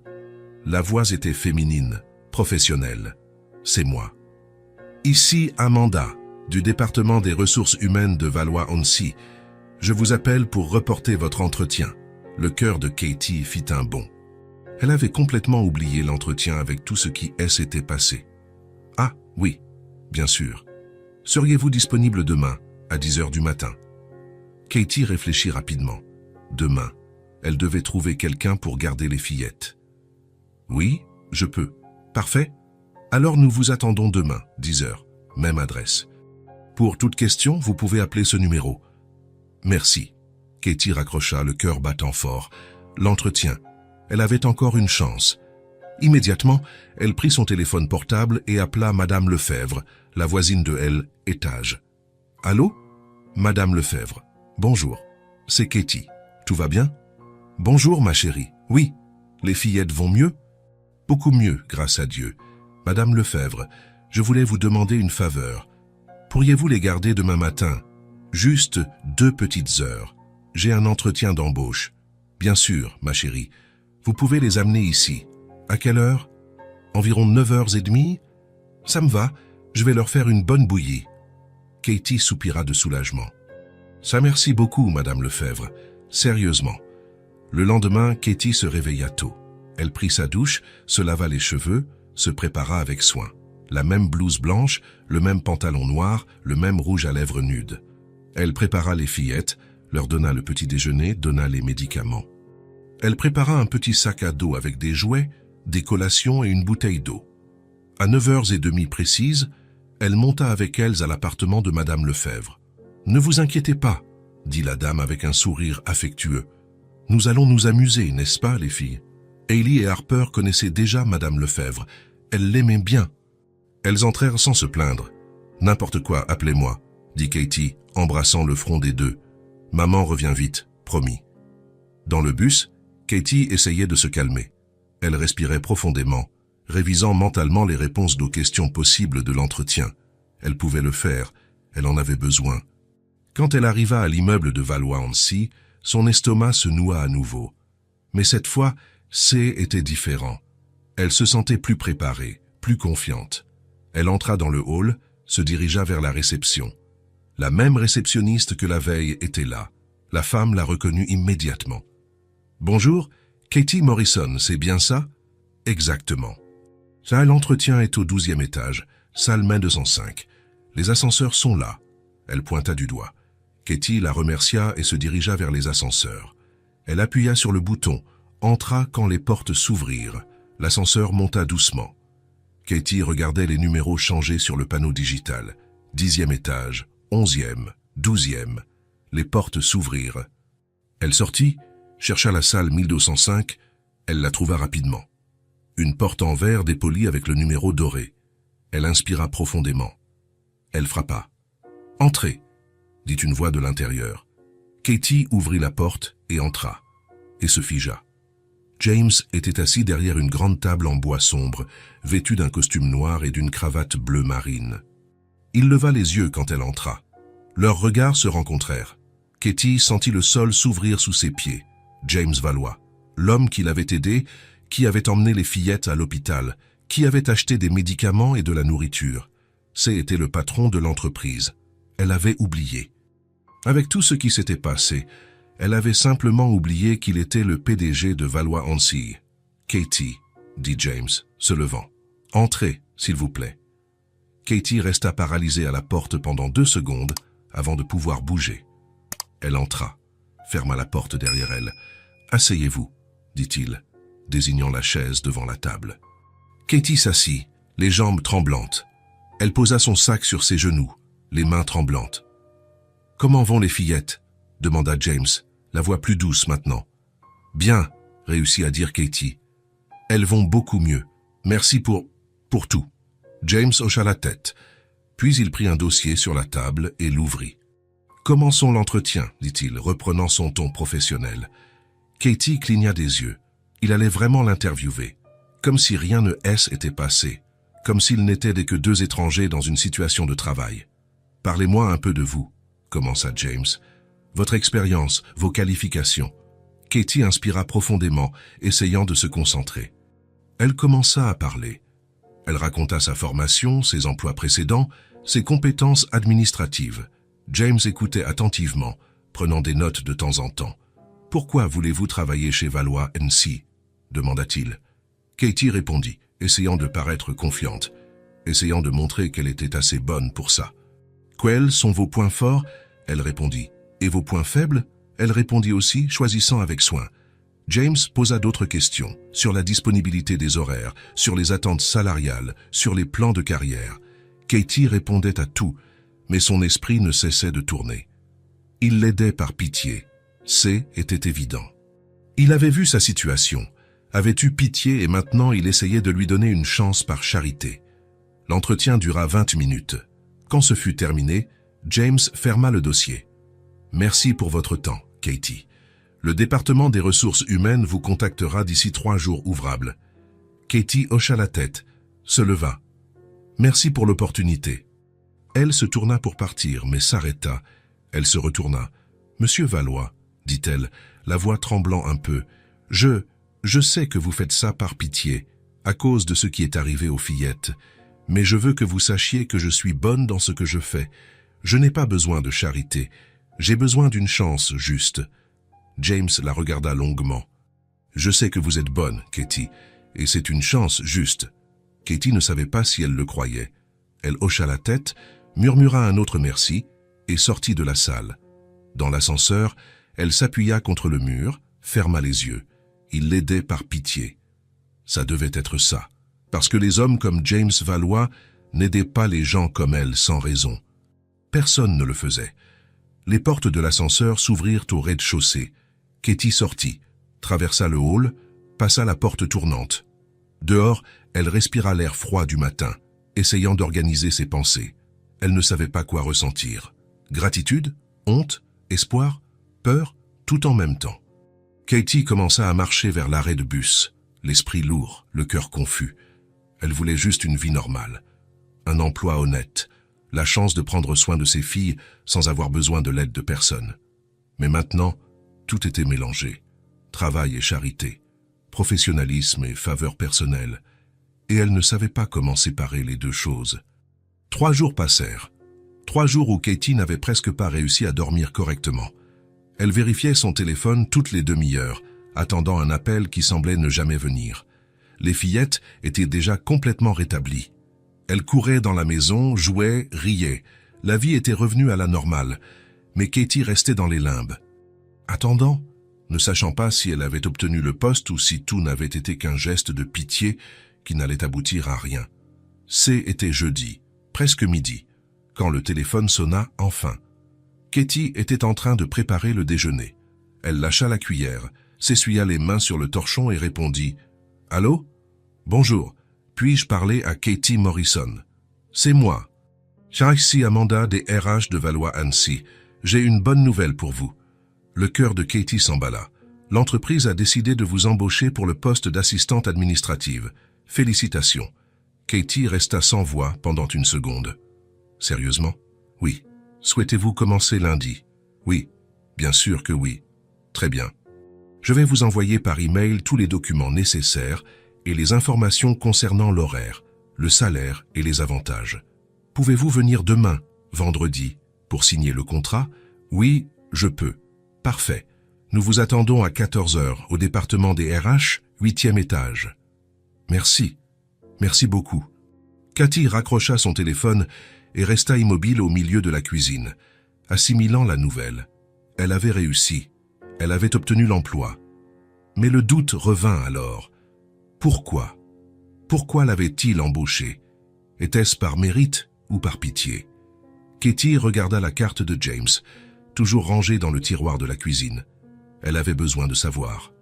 La voix était féminine, professionnelle. « C'est moi. »« Ici Amanda, du département des ressources humaines de Valois-Annecy. Je vous appelle pour reporter votre entretien. » Le cœur de Katie fit un bond. Elle avait complètement oublié l'entretien avec tout ce qui s'était passé. « Ah, oui, bien sûr. Seriez-vous disponible demain, à 10 heures du matin ?» Katie réfléchit rapidement. Demain, elle devait trouver quelqu'un pour garder les fillettes. « Oui, je peux. Parfait. Alors nous vous attendons demain, 10 heures, même adresse. Pour toute question, vous pouvez appeler ce numéro. » Merci. Katie raccrocha, le cœur battant fort. L'entretien. Elle avait encore une chance. Immédiatement, elle prit son téléphone portable et appela Madame Lefebvre, la voisine de elle, étage. « Allô? Madame Lefebvre. Bonjour. C'est Katie. Tout va bien? Bonjour, ma chérie. Oui. Les fillettes vont mieux? Beaucoup mieux, grâce à Dieu. Madame Lefebvre, je voulais vous demander une faveur. Pourriez-vous les garder demain matin? Juste 2 petites heures. J'ai un entretien d'embauche. Bien sûr, ma chérie. Vous pouvez les amener ici. À quelle heure? Environ 9h30? Ça me va, je vais leur faire une bonne bouillie. Katie soupira de soulagement. Ça merci beaucoup, Madame Lefebvre. Sérieusement. Le lendemain, Katie se réveilla tôt. Elle prit sa douche, se lava les cheveux, se prépara avec soin. La même blouse blanche, le même pantalon noir, le même rouge à lèvres nude. Elle prépara les fillettes, leur donna le petit déjeuner, donna les médicaments. Elle prépara un petit sac à dos avec des jouets, des collations et une bouteille d'eau. À 9h30 précises, elle monta avec elles à l'appartement de Madame Lefebvre. « Ne vous inquiétez pas, » dit la dame avec un sourire affectueux. « Nous allons nous amuser, n'est-ce pas, les filles ?» Hailey et Harper connaissaient déjà Madame Lefebvre. Elles l'aimaient bien. Elles entrèrent sans se plaindre. « N'importe quoi, appelez-moi, » dit Katie, embrassant le front des deux. « Maman revient vite, promis. » Dans le bus, Katie essayait de se calmer. Elle respirait profondément, révisant mentalement les réponses aux questions possibles de l'entretien. Elle pouvait le faire, elle en avait besoin. Quand elle arriva à l'immeuble de Valois-Annecy, son estomac se noua à nouveau. Mais cette fois, C était différent. Elle se sentait plus préparée, plus confiante. Elle entra dans le hall, se dirigea vers la réception. La même réceptionniste que la veille était là. La femme la reconnut immédiatement. « Bonjour, Katie Morrison, c'est bien ça ?»« Exactement. »« Ça, l'entretien est au 12e étage, salle main 205. Les ascenseurs sont là. » Elle pointa du doigt. Katie la remercia et se dirigea vers les ascenseurs. Elle appuya sur le bouton, entra quand les portes s'ouvrirent. L'ascenseur monta doucement. Katie regardait les numéros changés sur le panneau digital. 10e étage, 11e, 12e. Les portes s'ouvrirent. Elle sortit, chercha la salle 1205. Elle la trouva rapidement. Une porte en verre dépolie avec le numéro doré. Elle inspira profondément. Elle frappa. « Entrez !» dit une voix de l'intérieur. Katie ouvrit la porte et entra, et se figea. James était assis derrière une grande table en bois sombre, vêtu d'un costume noir et d'une cravate bleu marine. Il leva les yeux quand elle entra. Leurs regards se rencontrèrent. Katie sentit le sol s'ouvrir sous ses pieds. James Valois, l'homme qui l'avait aidé, qui avait emmené les fillettes à l'hôpital, qui avait acheté des médicaments et de la nourriture. C'était le patron de l'entreprise. Elle avait oublié. Avec tout ce qui s'était passé, elle avait simplement oublié qu'il était le PDG de Valois-Annecy. « Katie, » dit James, se levant. « Entrez, s'il vous plaît. » Katie resta paralysée à la porte pendant 2 secondes avant de pouvoir bouger. Elle entra, ferma la porte derrière elle. « Asseyez-vous, dit-il. désignant la chaise devant la table. Katie s'assit, les jambes tremblantes. Elle posa son sac sur ses genoux, les mains tremblantes. « Comment vont les fillettes ?» demanda James, la voix plus douce maintenant. « Bien, » réussit à dire Katie. « Elles vont beaucoup mieux. Merci pour tout. » James hocha la tête. Puis il prit un dossier sur la table et l'ouvrit. « Commençons l'entretien, » dit-il, reprenant son ton professionnel. Katie cligna des yeux. Il allait vraiment l'interviewer. Comme si rien ne s'était passé. Comme s'ils n'étaient que deux étrangers dans une situation de travail. « Parlez-moi un peu de vous, » commença James. « Votre expérience, vos qualifications. » Katie inspira profondément, essayant de se concentrer. Elle commença à parler. Elle raconta sa formation, ses emplois précédents, ses compétences administratives. James écoutait attentivement, prenant des notes de temps en temps. « Pourquoi voulez-vous travailler chez Valois NC ?» demanda-t-il. Katie répondit, essayant de paraître confiante, essayant de montrer qu'elle était assez bonne pour ça. « Quels sont vos points forts ?» Elle répondit. « Et vos points faibles ?» Elle répondit aussi, choisissant avec soin. James posa d'autres questions, sur la disponibilité des horaires, sur les attentes salariales, sur les plans de carrière. Katie répondait à tout, mais son esprit ne cessait de tourner. Il l'aidait par pitié. Était évident. Il avait vu sa situation, avait eu pitié et maintenant il essayait de lui donner une chance par charité. L'entretien dura 20 minutes. Quand ce fut terminé, James ferma le dossier. « Merci pour votre temps, Katie. Le département des ressources humaines vous contactera d'ici 3 jours ouvrables. » Katie hocha la tête, se leva. « Merci pour l'opportunité. » Elle se tourna pour partir, mais s'arrêta. Elle se retourna. « Monsieur Valois, » dit-elle, la voix tremblant un peu, « je sais que vous faites ça par pitié, à cause de ce qui est arrivé aux fillettes, mais je veux que vous sachiez que je suis bonne dans ce que je fais. Je n'ai pas besoin de charité, j'ai besoin d'une chance juste. » James la regarda longuement. « Je sais que vous êtes bonne, Katie, et c'est une chance juste. » Katie ne savait pas si elle le croyait. Elle hocha la tête, murmura un autre merci et sortit de la salle. Dans l'ascenseur, elle s'appuya contre le mur, ferma les yeux. Il l'aidait par pitié. Ça devait être ça, parce que les hommes comme James Valois n'aidaient pas les gens comme elle sans raison. Personne ne le faisait. Les portes de l'ascenseur s'ouvrirent au rez-de-chaussée. Katie sortit, traversa le hall, passa la porte tournante. Dehors, elle respira l'air froid du matin, essayant d'organiser ses pensées. Elle ne savait pas quoi ressentir. Gratitude, honte, espoir, peur, tout en même temps. Katie commença à marcher vers l'arrêt de bus, l'esprit lourd, le cœur confus. Elle voulait juste une vie normale, un emploi honnête, la chance de prendre soin de ses filles sans avoir besoin de l'aide de personne. Mais maintenant, tout était mélangé. Travail et charité, professionnalisme et faveur personnelle. Et elle ne savait pas comment séparer les deux choses. 3 jours passèrent. 3 jours où Katie n'avait presque pas réussi à dormir correctement. Elle vérifiait son téléphone toutes les demi-heures, attendant un appel qui semblait ne jamais venir. Les fillettes étaient déjà complètement rétablies. Elles couraient dans la maison, jouaient, riaient. La vie était revenue à la normale, mais Katie restait dans les limbes. Attendant, ne sachant pas si elle avait obtenu le poste ou si tout n'avait été qu'un geste de pitié qui n'allait aboutir à rien. Était jeudi, presque midi, quand le téléphone sonna enfin. Katie était en train de préparer le déjeuner. Elle lâcha la cuillère, s'essuya les mains sur le torchon et répondit « Allô ? Bonjour, puis-je parler à Katie Morrison ? C'est moi. Ici Amanda des RH de Valois-Annecy. J'ai une bonne nouvelle pour vous. » Le cœur de Katie s'emballa. L'entreprise a décidé de vous embaucher pour le poste d'assistante administrative. Félicitations. Katie resta sans voix pendant une seconde. Sérieusement ? Oui. Souhaitez-vous commencer lundi ? Oui. Bien sûr que oui. Très bien. Je vais vous envoyer par email tous les documents nécessaires et les informations concernant l'horaire, le salaire et les avantages. Pouvez-vous venir demain, vendredi, pour signer le contrat ? Oui, je peux. Parfait. Nous vous attendons à 14 heures au département des RH, 8e étage. Merci. Merci beaucoup. Katie raccrocha son téléphone et resta immobile au milieu de la cuisine, assimilant la nouvelle. Elle avait réussi. Elle avait obtenu l'emploi. Mais le doute revint alors. Pourquoi? Pourquoi l'avait-il embauché? Était-ce par mérite ou par pitié? Katie regarda la carte de James, toujours rangée dans le tiroir de la cuisine. Elle avait besoin de savoir.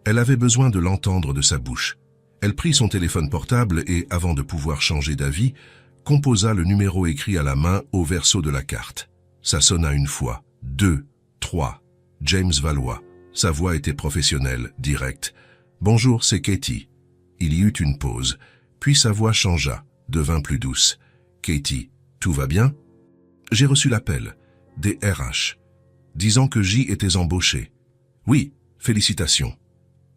Elle avait besoin de l'entendre de sa bouche. Elle prit son téléphone portable et, avant de pouvoir changer d'avis, composa le numéro écrit à la main au verso de la carte. Ça sonna une fois, 2, 3. James Valois. Sa voix était professionnelle, directe. « Bonjour, c'est Katie. » Il y eut une pause, puis sa voix changea, devint plus douce. « Katie, tout va bien? » J'ai reçu l'appel, des RH, disant que j'y étais embauché. « Oui, félicitations. »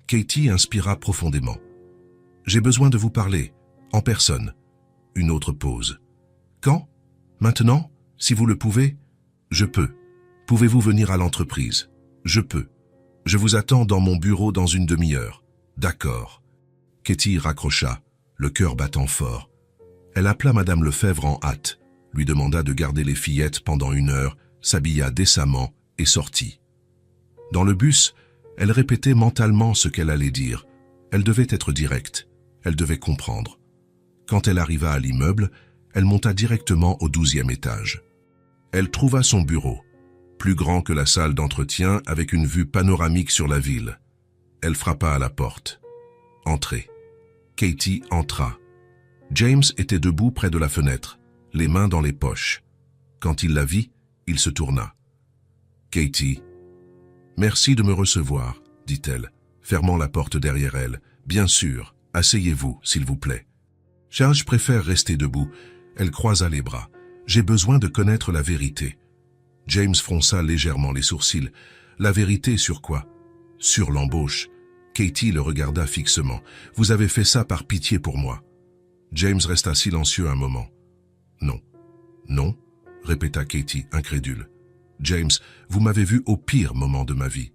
Katie inspira profondément. « J'ai besoin de vous parler, en personne. » Une autre pause. « Quand? Maintenant? Si vous le pouvez? »« Je peux. Pouvez-vous venir à l'entreprise? »« Je peux. Je vous attends dans mon bureau dans une demi-heure. »« D'accord. » Katie raccrocha, le cœur battant fort. Elle appela Madame Lefebvre en hâte, lui demanda de garder les fillettes pendant 1 heure, s'habilla décemment et sortit. Dans le bus, elle répétait mentalement ce qu'elle allait dire. Elle devait être directe. Elle devait comprendre. Quand elle arriva à l'immeuble, elle monta directement au 12e étage. Elle trouva son bureau, plus grand que la salle d'entretien avec une vue panoramique sur la ville. Elle frappa à la porte. « Entrez. » Katie entra. James était debout près de la fenêtre, les mains dans les poches. Quand il la vit, il se tourna. « Katie. »« Merci de me recevoir, » dit-elle, fermant la porte derrière elle. « Bien sûr, asseyez-vous, s'il vous plaît. »« Je préfère rester debout. » Elle croisa les bras. « J'ai besoin de connaître la vérité. » James fronça légèrement les sourcils. « La vérité sur quoi? »« Sur l'embauche. » Katie le regarda fixement. « Vous avez fait ça par pitié pour moi. » James resta silencieux un moment. « Non. »« Non ?» répéta Katie, incrédule. « James, vous m'avez vu au pire moment de ma vie.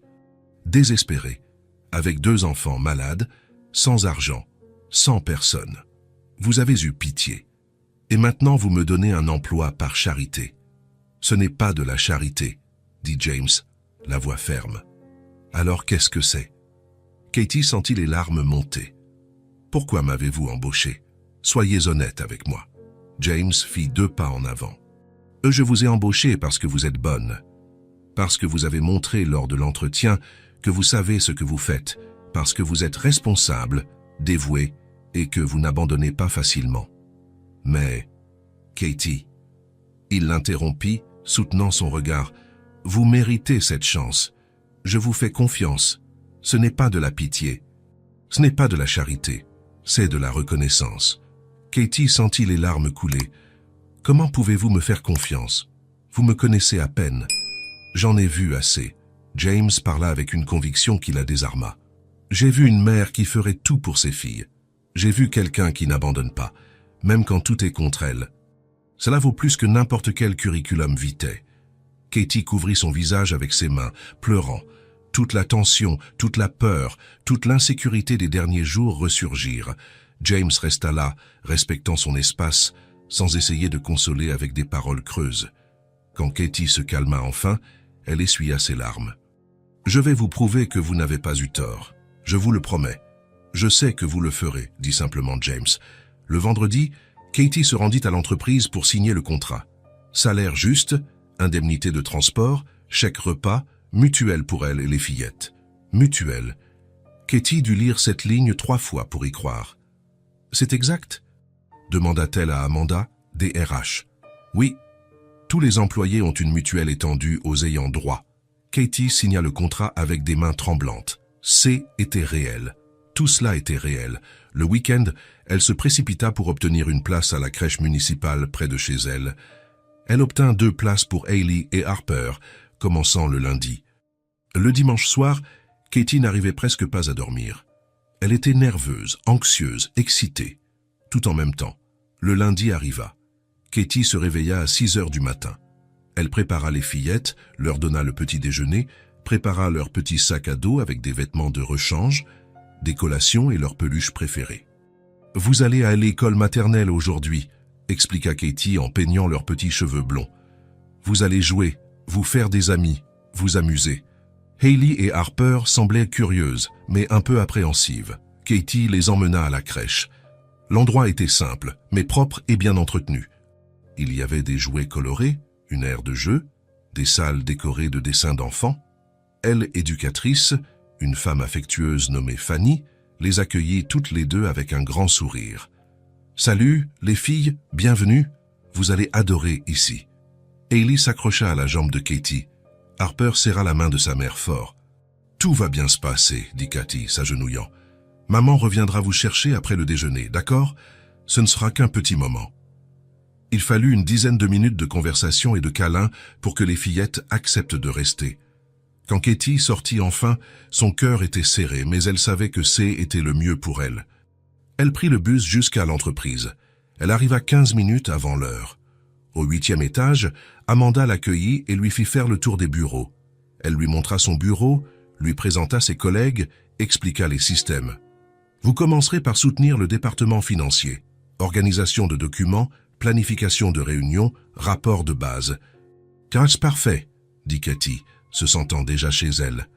Désespéré, avec 2 enfants malades, sans argent, sans personne. Vous avez eu pitié. Et maintenant vous me donnez un emploi par charité. Ce n'est pas de la charité, dit James, la voix ferme. Alors qu'est-ce que c'est? Katie sentit les larmes monter. Pourquoi m'avez-vous embauché? Soyez honnête avec moi. James fit 2 pas en avant. Je vous ai embauché parce que vous êtes bonne. Parce que vous avez montré lors de l'entretien que vous savez ce que vous faites, parce que vous êtes responsable, dévoué et que vous n'abandonnez pas facilement. Mais, Katie, il l'interrompit, soutenant son regard, vous méritez cette chance. Je vous fais confiance. Ce n'est pas de la pitié. Ce n'est pas de la charité. C'est de la reconnaissance. Katie sentit les larmes couler. Comment pouvez-vous me faire confiance? Vous me connaissez à peine. J'en ai vu assez. James parla avec une conviction qui la désarma. J'ai vu une mère qui ferait tout pour ses filles. J'ai vu quelqu'un qui n'abandonne pas, même quand tout est contre elle. Cela vaut plus que n'importe quel curriculum vitae. Katie couvrit son visage avec ses mains, pleurant. Toute la tension, toute la peur, toute l'insécurité des derniers jours ressurgirent. James resta là, respectant son espace, sans essayer de consoler avec des paroles creuses. Quand Katie se calma enfin, elle essuya ses larmes. « Je vais vous prouver que vous n'avez pas eu tort. Je vous le promets. Je sais que vous le ferez, dit simplement James. Le vendredi, Katie se rendit à l'entreprise pour signer le contrat. Salaire juste, indemnité de transport, chèque repas, mutuelle pour elle et les fillettes. Mutuelle. Katie dut lire cette ligne 3 fois pour y croire. « C'est exact ?» demanda-t-elle à Amanda, des RH. « Oui. Tous les employés ont une mutuelle étendue aux ayants droit. » Katie signa le contrat avec des mains tremblantes. C était réel. Tout cela était réel. Le week-end, elle se précipita pour obtenir une place à la crèche municipale près de chez elle. Elle obtint 2 places pour Hailey et Harper, commençant le lundi. Le dimanche soir, Katie n'arrivait presque pas à dormir. Elle était nerveuse, anxieuse, excitée. Tout en même temps, le lundi arriva. Katie se réveilla à 6 heures du matin. Elle prépara les fillettes, leur donna le petit déjeuner, prépara leur petit sac à dos avec des vêtements de rechange, des collations et leurs peluches préférées. « Vous allez à l'école maternelle aujourd'hui », expliqua Katie en peignant leurs petits cheveux blonds. « Vous allez jouer, vous faire des amis, vous amuser. » Hailey et Harper semblaient curieuses, mais un peu appréhensives. Katie les emmena à la crèche. L'endroit était simple, mais propre et bien entretenu. Il y avait des jouets colorés, une aire de jeu, des salles décorées de dessins d'enfants. Elle, éducatrice, une femme affectueuse nommée Fanny, les accueillit toutes les deux avec un grand sourire. « Salut, les filles, bienvenue, vous allez adorer ici. » Hailey s'accrocha à la jambe de Katie. Harper serra la main de sa mère fort. « Tout va bien se passer, » dit Katie, s'agenouillant. « Maman reviendra vous chercher après le déjeuner, d'accord? Ce ne sera qu'un petit moment. » Il fallut une dizaine de minutes de conversation et de câlins pour que les fillettes acceptent de rester. Quand Katie sortit enfin, son cœur était serré, mais elle savait que C était le mieux pour elle. Elle prit le bus jusqu'à l'entreprise. Elle arriva 15 minutes avant l'heure. Au 8e étage, Amanda l'accueillit et lui fit faire le tour des bureaux. Elle lui montra son bureau, lui présenta ses collègues, expliqua les systèmes. « Vous commencerez par soutenir le département financier. Organisation de documents, planification de réunions, rapport de base. »« C'est parfait, » dit Katie, se sentant déjà chez elle.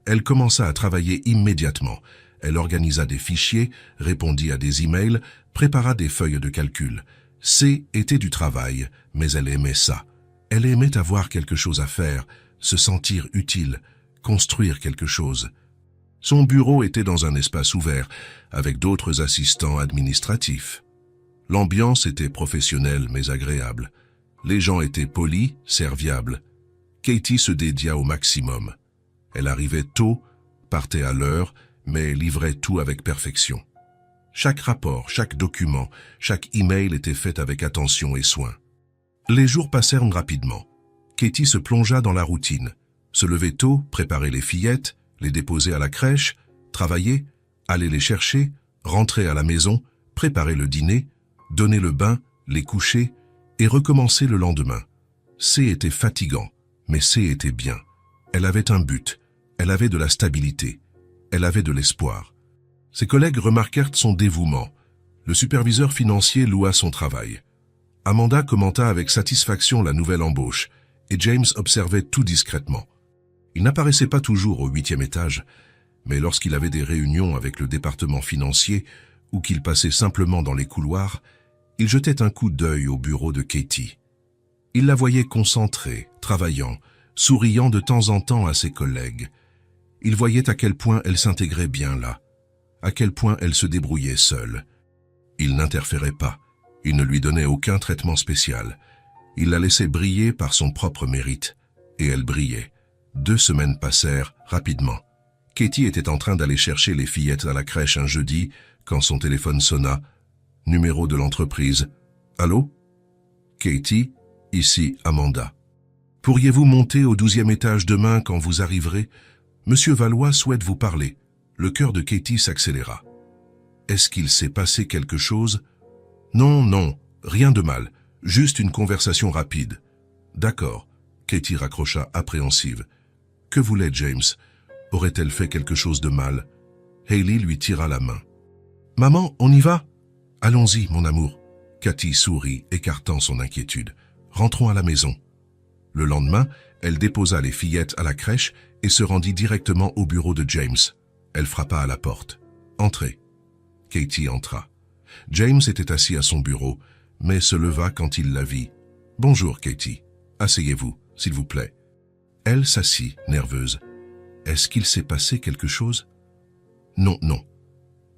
Elle commença à travailler immédiatement. Elle organisa des fichiers, répondit à des emails, prépara des feuilles de calcul. C était du travail, mais elle aimait ça. Elle aimait avoir quelque chose à faire, se sentir utile, construire quelque chose. Son bureau était dans un espace ouvert, avec d'autres assistants administratifs. L'ambiance était professionnelle mais agréable. Les gens étaient polis, serviables. Katie se dédia au maximum. Elle arrivait tôt, partait à l'heure, mais livrait tout avec perfection. Chaque rapport, chaque document, chaque email était fait avec attention et soin. Les jours passèrent rapidement. Katie se plongea dans la routine. Se lever tôt, préparer les fillettes, les déposer à la crèche, travailler, aller les chercher, rentrer à la maison, préparer le dîner, donner le bain, les coucher et recommencer le lendemain. C était fatigant, mais C était bien. Elle avait un but, elle avait de la stabilité, elle avait de l'espoir. Ses collègues remarquèrent son dévouement. Le superviseur financier loua son travail. Amanda commenta avec satisfaction la nouvelle embauche, et James observait tout discrètement. Il n'apparaissait pas toujours au 8e étage, mais lorsqu'il avait des réunions avec le département financier ou qu'il passait simplement dans les couloirs, il jetait un coup d'œil au bureau de Katie. Il la voyait concentrée, travaillant, souriant de temps en temps à ses collègues. Il voyait à quel point elle s'intégrait bien là, à quel point elle se débrouillait seule. Il n'interférait pas, il ne lui donnait aucun traitement spécial. Il la laissait briller par son propre mérite, et elle brillait. 2 semaines passèrent rapidement. Katie était en train d'aller chercher les fillettes à la crèche un jeudi quand son téléphone sonna. Numéro de l'entreprise. « Allô? Katie, ici Amanda. Pourriez-vous monter au 12e étage demain quand vous arriverez? Monsieur Valois souhaite vous parler. » Le cœur de Katie s'accéléra. Est-ce qu'il s'est passé quelque chose? Non, non, rien de mal. Juste une conversation rapide. D'accord. Katie raccrocha appréhensive. Que voulait James? Aurait-elle fait quelque chose de mal? Hailey lui tira la main. Maman, on y va? Allons-y, mon amour. Katie sourit, écartant son inquiétude. Rentrons à la maison. Le lendemain, elle déposa les fillettes à la crèche et se rendit directement au bureau de James. Elle frappa à la porte. « Entrez. » Katie entra. James était assis à son bureau, mais se leva quand il la vit. « Bonjour, Katie. Asseyez-vous, s'il vous plaît. » Elle s'assit, nerveuse. « Est-ce qu'il s'est passé quelque chose? » Non, non.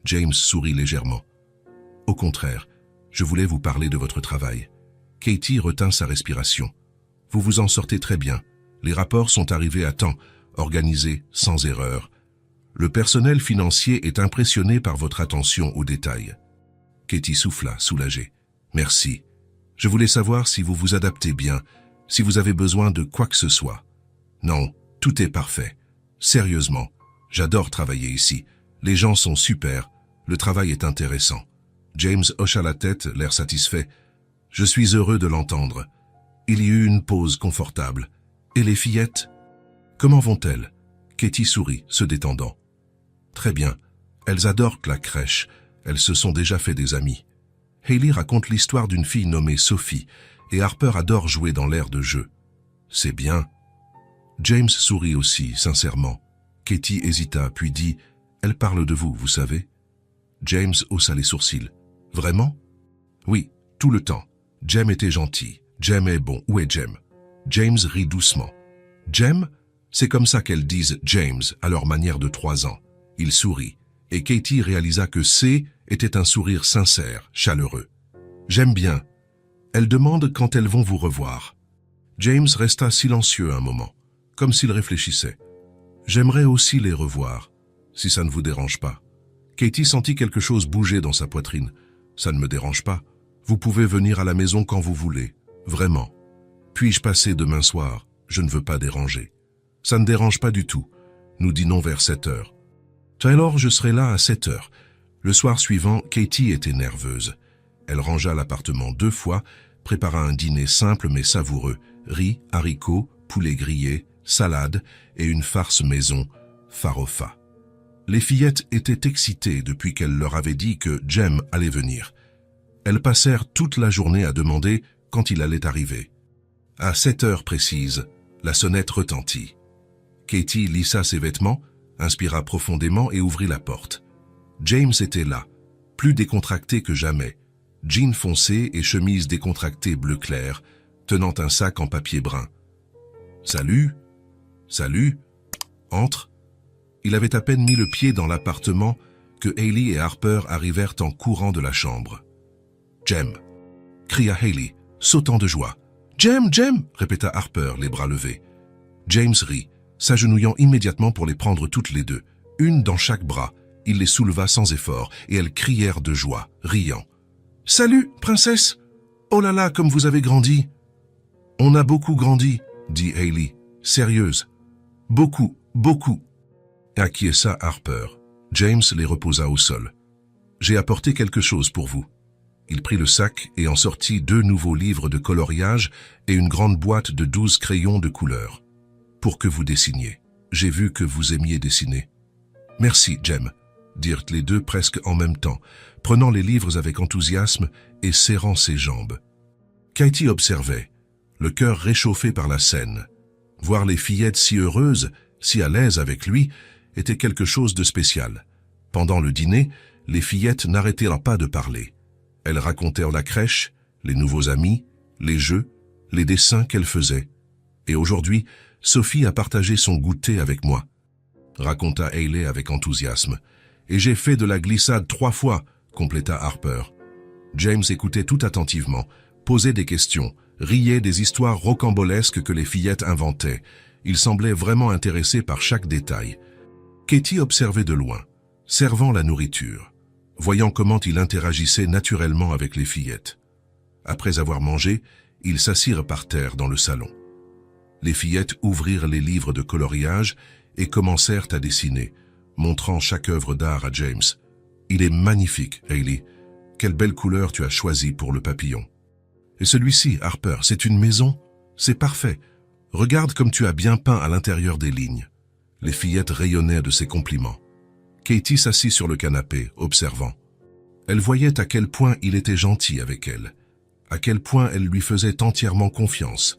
James sourit légèrement. « Au contraire, je voulais vous parler de votre travail. » Katie retint sa respiration. « Vous vous en sortez très bien. Les rapports sont arrivés à temps, organisés, sans erreur. Le personnel financier est impressionné par votre attention aux détails. » Katie souffla, soulagée. « Merci. Je voulais savoir si vous vous adaptez bien, si vous avez besoin de quoi que ce soit. » « Non, tout est parfait. Sérieusement, j'adore travailler ici. Les gens sont super. Le travail est intéressant. » James hocha la tête, l'air satisfait. « Je suis heureux de l'entendre. » Il y eut une pause confortable. « Et les fillettes? Comment vont-elles? » Katie sourit, se détendant. « Très bien. Elles adorent la crèche. Elles se sont déjà fait des amis. » Hailey raconte l'histoire d'une fille nommée Sophie, et Harper adore jouer dans l'air de jeu. « C'est bien. » James sourit aussi, sincèrement. Katie hésita, puis dit « Elle parle de vous, vous savez ?» James haussa les sourcils. Vraiment? Oui, tout le temps. Jem était gentil. Jem est bon. Où est Jem? James rit doucement. Jem? C'est comme ça qu'elles disent James à leur manière de 3 ans. Il sourit, et Katie réalisa que C était un sourire sincère, chaleureux. J'aime bien. Elle demande quand elles vont vous revoir. James resta silencieux un moment, comme s'il réfléchissait. J'aimerais aussi les revoir, si ça ne vous dérange pas. Katie sentit quelque chose bouger dans sa poitrine. Ça ne me dérange pas. Vous pouvez venir à la maison quand vous voulez. Vraiment. Puis-je passer demain soir? Je ne veux pas déranger. Ça ne dérange pas du tout. Nous dînons vers 7 heures. Alors je serai là à 7 heures. Le soir suivant, Katie était nerveuse. Elle rangea l'appartement 2 fois, prépara un dîner simple mais savoureux. Riz, haricots, poulet grillé, salade et une farce maison, farofa. Les fillettes étaient excitées depuis qu'elle leur avait dit que Jem allait venir. Elles passèrent toute la journée à demander quand il allait arriver. À 7 heures précises, la sonnette retentit. Katie lissa ses vêtements, inspira profondément et ouvrit la porte. James était là, plus décontracté que jamais, jean foncé et chemise décontractée bleu clair, tenant un sac en papier brun. « Salut, salut, entre !» Il avait à peine mis le pied dans l'appartement que Hailey et Harper arrivèrent en courant de la chambre. « Jem !» cria Hailey, sautant de joie. « Jem, Jem !» répéta Harper, les bras levés. James rit, s'agenouillant immédiatement pour les prendre toutes les deux, une dans chaque bras. Il les souleva sans effort, et elles crièrent de joie, riant. « Salut, princesse! Oh là là, comme vous avez grandi !»« On a beaucoup grandi, » dit Hailey, sérieuse. « Beaucoup, beaucoup. » Acquiesça Harper. James les reposa au sol. « J'ai apporté quelque chose pour vous. » Il prit le sac et en sortit 2 nouveaux livres de coloriage et une grande boîte de 12 crayons de couleur. « Pour que vous dessiniez. J'ai vu que vous aimiez dessiner. »« Merci, Jem, » dirent les deux presque en même temps, prenant les livres avec enthousiasme et serrant ses jambes. Katie observait, le cœur réchauffé par la scène. Voir les fillettes si heureuses, si à l'aise avec lui, était quelque chose de spécial. Pendant le dîner, les fillettes n'arrêtèrent pas de parler. Elles racontèrent la crèche, les nouveaux amis, les jeux, les dessins qu'elles faisaient. Et aujourd'hui, Sophie a partagé son goûter avec moi, raconta Hailey avec enthousiasme. Et j'ai fait de la glissade 3 fois, compléta Harper. James écoutait tout attentivement, posait des questions, riait des histoires rocambolesques que les fillettes inventaient. Il semblait vraiment intéressé par chaque détail. Katie observait de loin, servant la nourriture, voyant comment il interagissait naturellement avec les fillettes. Après avoir mangé, ils s'assirent par terre dans le salon. Les fillettes ouvrirent les livres de coloriage et commencèrent à dessiner, montrant chaque œuvre d'art à James. « Il est magnifique, Hailey. Quelle belle couleur tu as choisie pour le papillon. Et celui-ci, Harper, c'est une maison? C'est parfait. Regarde comme tu as bien peint à l'intérieur des lignes. » Les fillettes rayonnaient de ses compliments. Katie s'assit sur le canapé, observant. Elle voyait à quel point il était gentil avec elle, à quel point elle lui faisait entièrement confiance,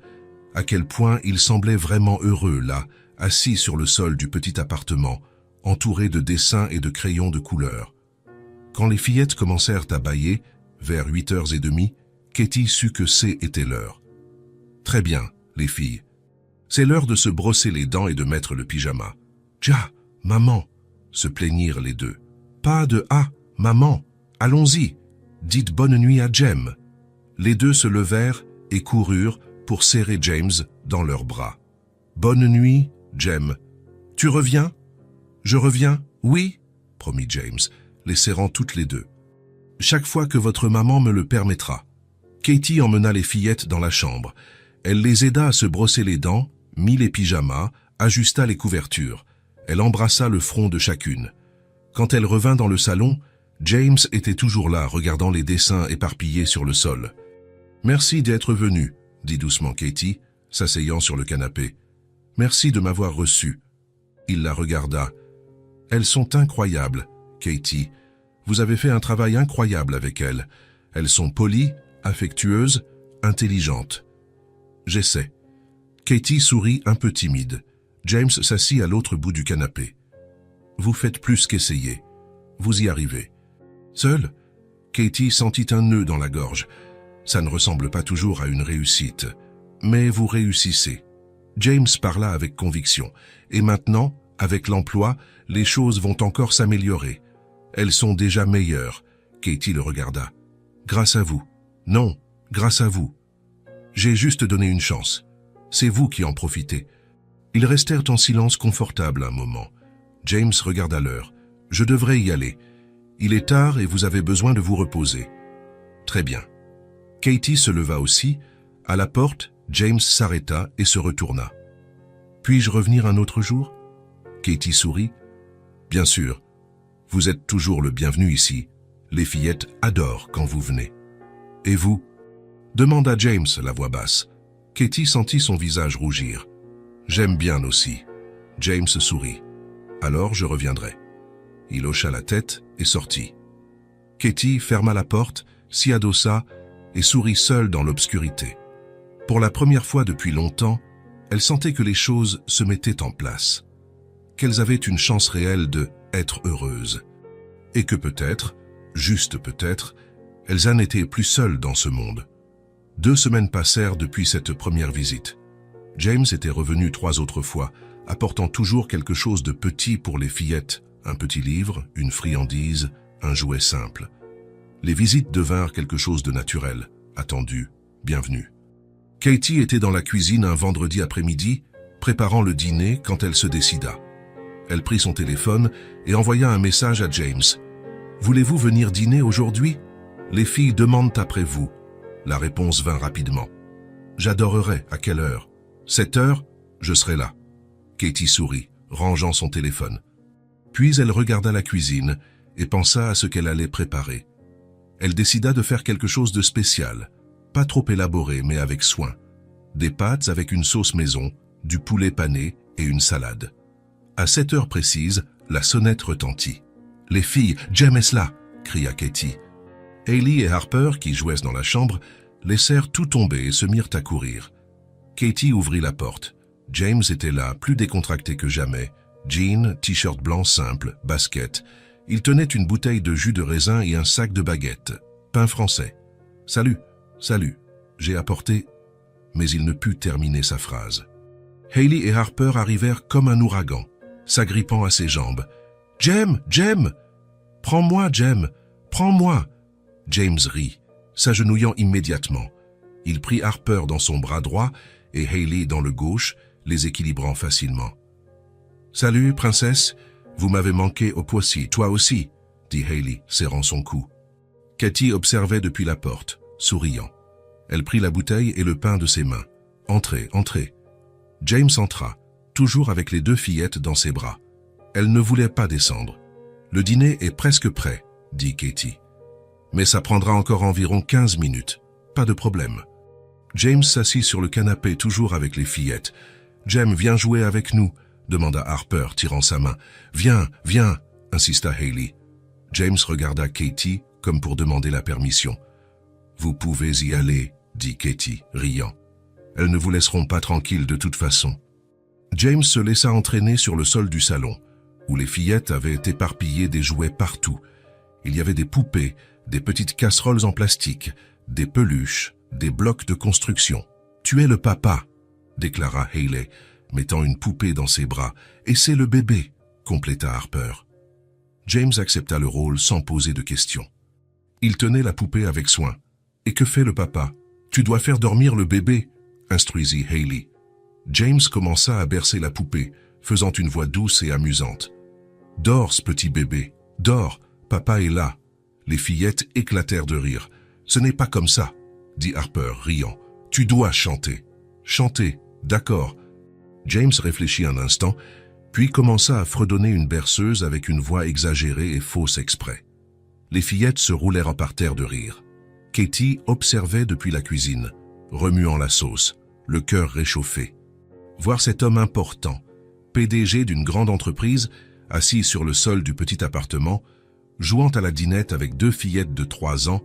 à quel point il semblait vraiment heureux là, assis sur le sol du petit appartement, entouré de dessins et de crayons de couleur. Quand les fillettes commencèrent à bâiller, vers 8h30, Katie sut que était l'heure. « Très bien, les filles. C'est l'heure de se brosser les dents et de mettre le pyjama. »« Ja, maman !» se plaignirent les deux. « Pas de « ah, maman !» Allons-y, dites bonne nuit à Jem. » Les deux se levèrent et coururent pour serrer James dans leurs bras. « Bonne nuit, Jem. Tu reviens ?»« Je reviens, oui, » promit James, les serrant toutes les deux. « Chaque fois que votre maman me le permettra. » Katie emmena les fillettes dans la chambre. Elle les aida à se brosser les dents, mit les pyjamas, ajusta les couvertures. Elle embrassa le front de chacune. Quand elle revint dans le salon, James était toujours là, regardant les dessins éparpillés sur le sol. « Merci d'être venu, » dit doucement Katie, s'asseyant sur le canapé. « Merci de m'avoir reçu. » Il la regarda. « Elles sont incroyables, Katie. Vous avez fait un travail incroyable avec elles. Elles sont polies, affectueuses, intelligentes. » « J'essaie. » Katie sourit un peu timide. James s'assit à l'autre bout du canapé. « Vous faites plus qu'essayer. Vous y arrivez. » Seule, Katie sentit un nœud dans la gorge. Ça ne ressemble pas toujours à une réussite, mais vous réussissez. James parla avec conviction. Et maintenant, avec l'emploi, les choses vont encore s'améliorer. Elles sont déjà meilleures. Katie le regarda. Grâce à vous. Non, grâce à vous. J'ai juste donné une chance. C'est vous qui en profitez. Ils restèrent en silence confortable un moment. James regarda l'heure. Je devrais y aller. Il est tard et vous avez besoin de vous reposer. Très bien. Katie se leva aussi. À la porte, James s'arrêta et se retourna. Puis-je revenir un autre jour? Katie sourit. Bien sûr. Vous êtes toujours le bienvenu ici. Les fillettes adorent quand vous venez. Et vous? Demanda James, la voix basse. Katie sentit son visage rougir. J'aime bien aussi. James sourit. Alors je reviendrai. Il hocha la tête et sortit. Katie ferma la porte, s'y adossa et sourit seule dans l'obscurité. Pour la première fois depuis longtemps, elle sentait que les choses se mettaient en place, qu'elles avaient une chance réelle de être heureuses, et que peut-être, juste peut-être, elles en étaient plus seules dans ce monde. 2 semaines passèrent depuis cette première visite. James était revenu 3 autres fois, apportant toujours quelque chose de petit pour les fillettes, un petit livre, une friandise, un jouet simple. Les visites devinrent quelque chose de naturel, attendu, bienvenu. Katie était dans la cuisine un vendredi après-midi, préparant le dîner quand elle se décida. Elle prit son téléphone et envoya un message à James. « Voulez-vous venir dîner aujourd'hui? Les filles demandent après vous. » La réponse vint rapidement. « J'adorerais. À quelle heure? 7 heures? Je serai là. » Katie sourit, rangeant son téléphone. Puis elle regarda la cuisine et pensa à ce qu'elle allait préparer. Elle décida de faire quelque chose de spécial, pas trop élaboré mais avec soin. Des pâtes avec une sauce maison, du poulet pané et une salade. À 7 heures précises, la sonnette retentit. « Les filles, James est là !» cria Katie. Hailey et Harper, qui jouaient dans la chambre, laissèrent tout tomber et se mirent à courir. Katie ouvrit la porte. James était là, plus décontracté que jamais. Jean, t-shirt blanc simple, basket. Il tenait une bouteille de jus de raisin et un sac de baguettes. Pain français. « Salut, salut, j'ai apporté... » Mais il ne put terminer sa phrase. Hailey et Harper arrivèrent comme un ouragan, s'agrippant à ses jambes. « Jem, Jem! Prends-moi, Jem! Prends-moi !» James rit, s'agenouillant immédiatement. Il prit Harper dans son bras droit et Hailey dans le gauche, les équilibrant facilement. « Salut, princesse, vous m'avez manqué au Poissy, toi aussi, » dit Hailey, serrant son cou. Katie observait depuis la porte, souriant. Elle prit la bouteille et le pain de ses mains. « Entrez, entrez. » James entra, toujours avec les 2 fillettes dans ses bras. Elle ne voulait pas descendre. « Le dîner est presque prêt, » dit Katie. « Mais ça prendra encore environ 15 minutes. Pas de problème. » James s'assit sur le canapé, toujours avec les fillettes. « Jem, viens jouer avec nous, » demanda Harper, tirant sa main. « Viens, viens, » insista Hailey. James regarda Katie comme pour demander la permission. « Vous pouvez y aller, » dit Katie, riant. « Elles ne vous laisseront pas tranquille de toute façon. » James se laissa entraîner sur le sol du salon, où les fillettes avaient éparpillé des jouets partout. Il y avait des poupées, des petites casseroles en plastique, des peluches, des blocs de construction. « Tu es le papa, » déclara Hailey, mettant une poupée dans ses bras. « Et c'est le bébé, » compléta Harper. James accepta le rôle sans poser de questions. Il tenait la poupée avec soin. « Et que fait le papa? Tu dois faire dormir le bébé, » instruisit Hailey. James commença à bercer la poupée, faisant une voix douce et amusante. « Dors, ce petit bébé, dors, papa est là. » Les fillettes éclatèrent de rire. « Ce n'est pas comme ça, » dit Harper, riant. « Tu dois chanter. »« Chanter, d'accord. » James réfléchit un instant, puis commença à fredonner une berceuse avec une voix exagérée et fausse exprès. Les fillettes se roulèrent par terre de rire. Katie observait depuis la cuisine, remuant la sauce, le cœur réchauffé. Voir cet homme important, PDG d'une grande entreprise, assis sur le sol du petit appartement, jouant à la dinette avec 2 fillettes de 3 ans,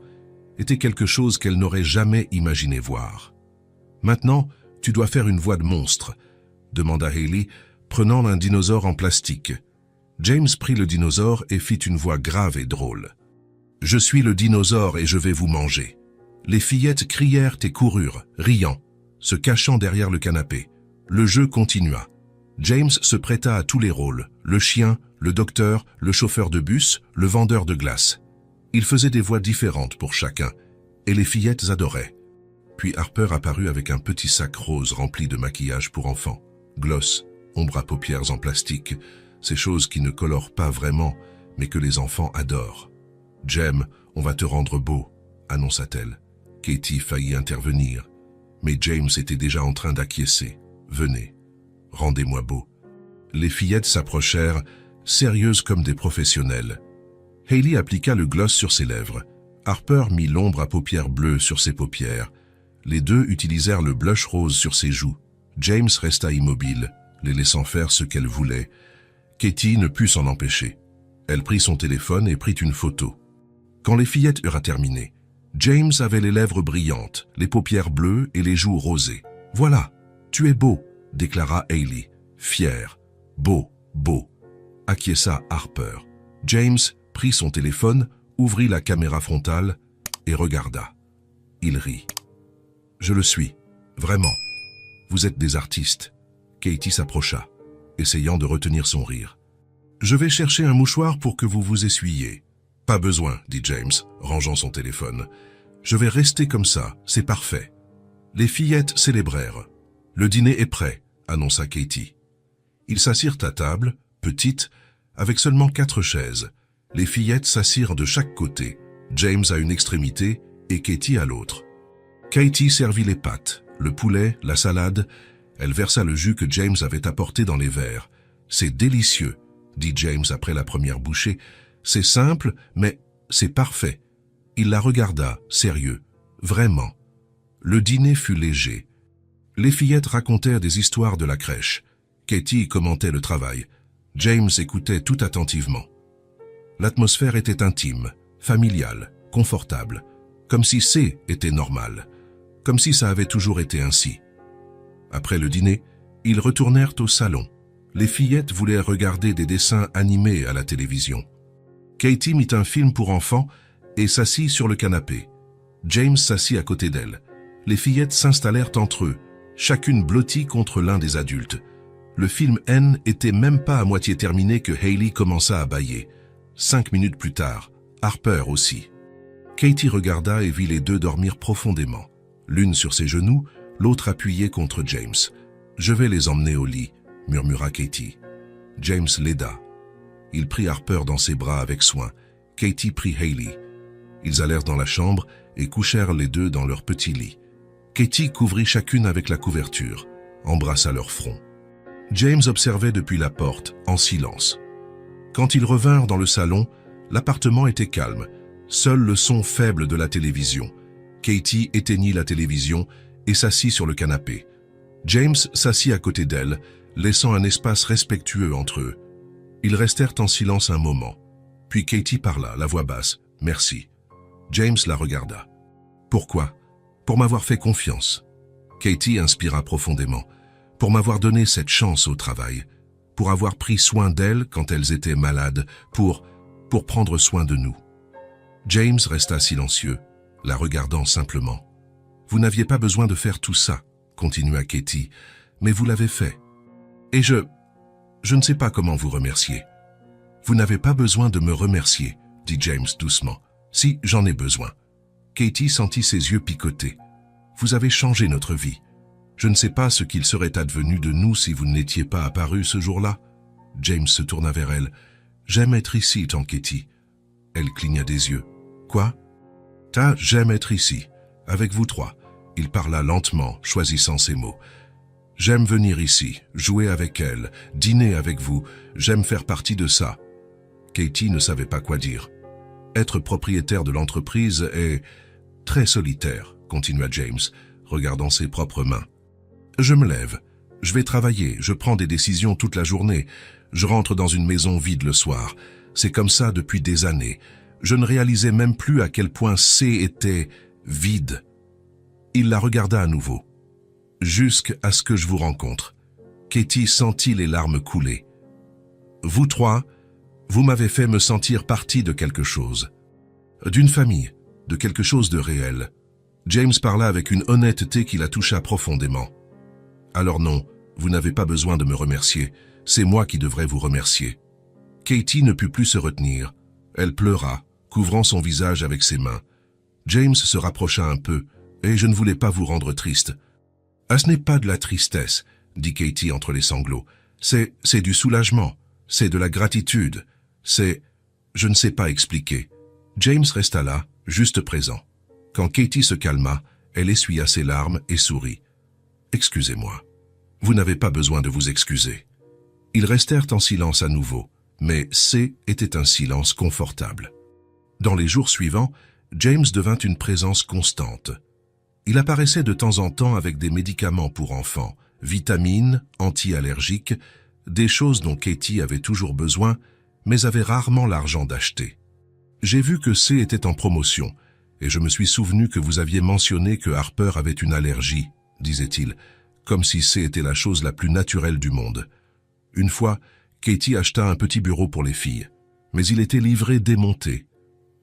était quelque chose qu'elle n'aurait jamais imaginé voir. « Maintenant, tu dois faire une voix de monstre », demanda Hailey, prenant un dinosaure en plastique. James prit le dinosaure et fit une voix grave et drôle. « Je suis le dinosaure et je vais vous manger. » Les fillettes crièrent et coururent, riant, se cachant derrière le canapé. Le jeu continua. James se prêta à tous les rôles, le chien, le docteur, le chauffeur de bus, le vendeur de glace. Il faisait des voix différentes pour chacun, et les fillettes adoraient. Puis Harper apparut avec un petit sac rose rempli de maquillage pour enfants. Gloss, ombre à paupières en plastique, ces choses qui ne colorent pas vraiment, mais que les enfants adorent. « Jem, on va te rendre beau », annonça-t-elle. Katie faillit intervenir, mais James était déjà en train d'acquiescer. « Venez, rendez-moi beau. » Les fillettes s'approchèrent, sérieuses comme des professionnels. Hailey appliqua le gloss sur ses lèvres. Harper mit l'ombre à paupières bleues sur ses paupières. Les deux utilisèrent le blush rose sur ses joues. James resta immobile, les laissant faire ce qu'elle voulait. Katie ne put s'en empêcher. Elle prit son téléphone et prit une photo. Quand les fillettes eurent terminé, James avait les lèvres brillantes, les paupières bleues et les joues rosées. « Voilà, tu es beau », déclara Hailey, fière. « Beau, beau », acquiesça Harper. James prit son téléphone, ouvrit la caméra frontale et regarda. Il rit. « Je le suis, vraiment. Vous êtes des artistes. » Katie s'approcha, essayant de retenir son rire. « Je vais chercher un mouchoir pour que vous vous essuyiez. »« Pas besoin, » dit James, rangeant son téléphone. « Je vais rester comme ça, c'est parfait. » Les fillettes célébrèrent. « Le dîner est prêt, » annonça Katie. Ils s'assirent à table, petite, avec seulement 4 chaises. Les fillettes s'assirent de chaque côté, James à une extrémité et Katie à l'autre. Katie servit les pâtes, le poulet, la salade. Elle versa le jus que James avait apporté dans les verres. « C'est délicieux », dit James après la première bouchée. « C'est simple, mais c'est parfait. » Il la regarda, sérieux. Vraiment. Le dîner fut léger. Les fillettes racontèrent des histoires de la crèche. Katie commentait le travail. James écoutait tout attentivement. L'atmosphère était intime, familiale, confortable, comme si c'est était normal, comme si ça avait toujours été ainsi. Après le dîner, ils retournèrent au salon. Les fillettes voulaient regarder des dessins animés à la télévision. Katie mit un film pour enfants et s'assit sur le canapé. James s'assit à côté d'elle. Les fillettes s'installèrent entre eux, chacune blottie contre l'un des adultes. Le film N était même pas à moitié terminé que Hailey commença à bâiller. 5 minutes plus tard, Harper aussi. Katie regarda et vit les deux dormir profondément. L'une sur ses genoux, l'autre appuyée contre James. « Je vais les emmener au lit », murmura Katie. James l'aida. Il prit Harper dans ses bras avec soin. Katie prit Hailey. Ils allèrent dans la chambre et couchèrent les deux dans leur petit lit. Katie couvrit chacune avec la couverture, embrassa leur front. James observait depuis la porte, en silence. Quand ils revinrent dans le salon, l'appartement était calme, seul le son faible de la télévision. Katie éteignit la télévision et s'assit sur le canapé. James s'assit à côté d'elle, laissant un espace respectueux entre eux. Ils restèrent en silence un moment. Puis Katie parla, la voix basse. « Merci. » James la regarda. « Pourquoi ? Pour m'avoir fait confiance. » Katie inspira profondément. « Pour m'avoir donné cette chance au travail. Pour avoir pris soin d'elles quand elles étaient malades. Pour prendre soin de nous. » James resta silencieux, la regardant simplement. « Vous n'aviez pas besoin de faire tout ça, » continua Katie, « mais vous l'avez fait. Et je ne sais pas comment vous remercier. »« Vous n'avez pas besoin de me remercier, » dit James doucement. « Si, j'en ai besoin. » Katie sentit ses yeux picoter. « Vous avez changé notre vie. Je ne sais pas ce qu'il serait advenu de nous si vous n'étiez pas apparu ce jour-là. » James se tourna vers elle. « J'aime être ici, tant Katie. » Elle cligna des yeux. « Quoi ? »« J'aime être ici, avec vous trois. » Il parla lentement, choisissant ses mots. « J'aime venir ici, jouer avec elle, dîner avec vous. J'aime faire partie de ça. » Katie ne savait pas quoi dire. « Être propriétaire de l'entreprise est très solitaire, » continua James, regardant ses propres mains. « Je me lève. Je vais travailler. Je prends des décisions toute la journée. Je rentre dans une maison vide le soir. C'est comme ça depuis des années. Je ne réalisais même plus à quel point C était vide. » Il la regarda à nouveau. « Jusqu'à ce que je vous rencontre. » Katie sentit les larmes couler. « Vous trois, vous m'avez fait me sentir partie de quelque chose. D'une famille, de quelque chose de réel. James parla avec une honnêteté qui la toucha profondément. Alors non, vous n'avez pas besoin de me remercier, c'est moi qui devrais vous remercier. Katie ne put plus se retenir. Elle pleura, couvrant son visage avec ses mains. James se rapprocha un peu, et je ne voulais pas vous rendre triste. Ah, ce n'est pas de la tristesse, dit Katie entre les sanglots. C'est du soulagement, c'est de la gratitude, c'est... Je ne sais pas expliquer. James resta là, juste présent. Quand Katie se calma, elle essuya ses larmes et sourit. « Excusez-moi. Vous n'avez pas besoin de vous excuser. » Ils restèrent en silence à nouveau, mais était un silence confortable. Dans les jours suivants, James devint une présence constante. Il apparaissait de temps en temps avec des médicaments pour enfants, vitamines, anti-allergiques, des choses dont Katie avait toujours besoin, mais avait rarement l'argent d'acheter. « J'ai vu que était en promotion, et je me suis souvenu que vous aviez mentionné que Harper avait une allergie, disait-il, comme si était la chose la plus naturelle du monde. Une fois, Katie acheta un petit bureau pour les filles, mais il était livré démonté.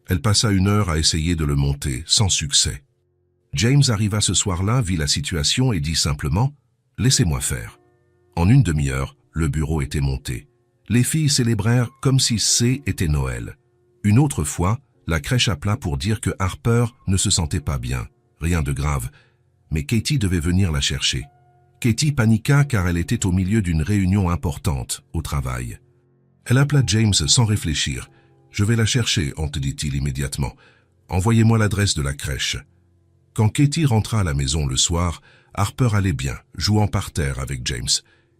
Elle passa 1 heure à essayer de le monter, sans succès. James arriva ce soir-là, vit la situation et dit simplement « Laissez-moi faire ». En 1 demi-heure, le bureau était monté. Les filles célébrèrent comme si était Noël. Une autre fois, la crèche appela pour dire que Harper ne se sentait pas bien, rien de grave, mais Katie devait venir la chercher. Katie paniqua car elle était au milieu d'une réunion importante, au travail. Elle appela James sans réfléchir. « Je vais la chercher, te dit-il immédiatement. Envoyez-moi l'adresse de la crèche. » Quand Katie rentra à la maison le soir, Harper allait bien, jouant par terre avec James.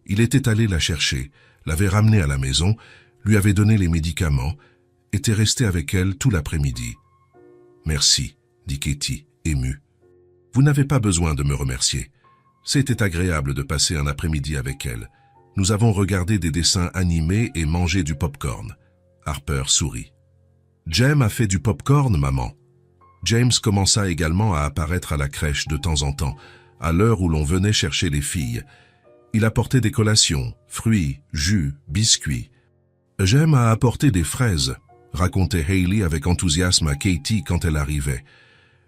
Il était allé la chercher, l'avait ramenée à la maison, lui avait donné les médicaments, était resté avec elle tout l'après-midi. « Merci, dit Katie, émue. Vous n'avez pas besoin de me remercier. C'était agréable de passer un après-midi avec elle. Nous avons regardé des dessins animés et mangé du pop-corn. » Harper sourit. « Jem a fait du pop-corn, maman. » James commença également à apparaître à la crèche de temps en temps, à l'heure où l'on venait chercher les filles. Il apportait des collations, fruits, jus, biscuits. « Jem a apporté des fraises, » racontait Hailey avec enthousiasme à Katie quand elle arrivait.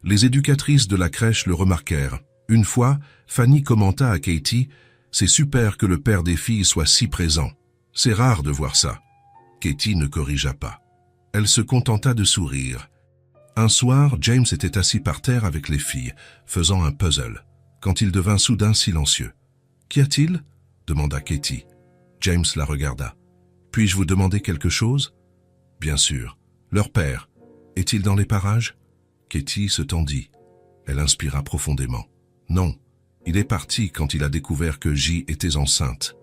Les éducatrices de la crèche le remarquèrent. Une fois, Fanny commenta à Katie « C'est super que le père des filles soit si présent. C'est rare de voir ça. » Katie ne corrigea pas. Elle se contenta de sourire. Un soir, James était assis par terre avec les filles, faisant un puzzle, quand il devint soudain silencieux. « Qu'y a-t-il » demanda Katie. James la regarda. « Puis-je vous demander quelque chose ?»« Bien sûr. Leur père, est-il dans les parages ?» Katie se tendit. Elle inspira profondément. « Non, il est parti quand il a découvert que J était enceinte. »«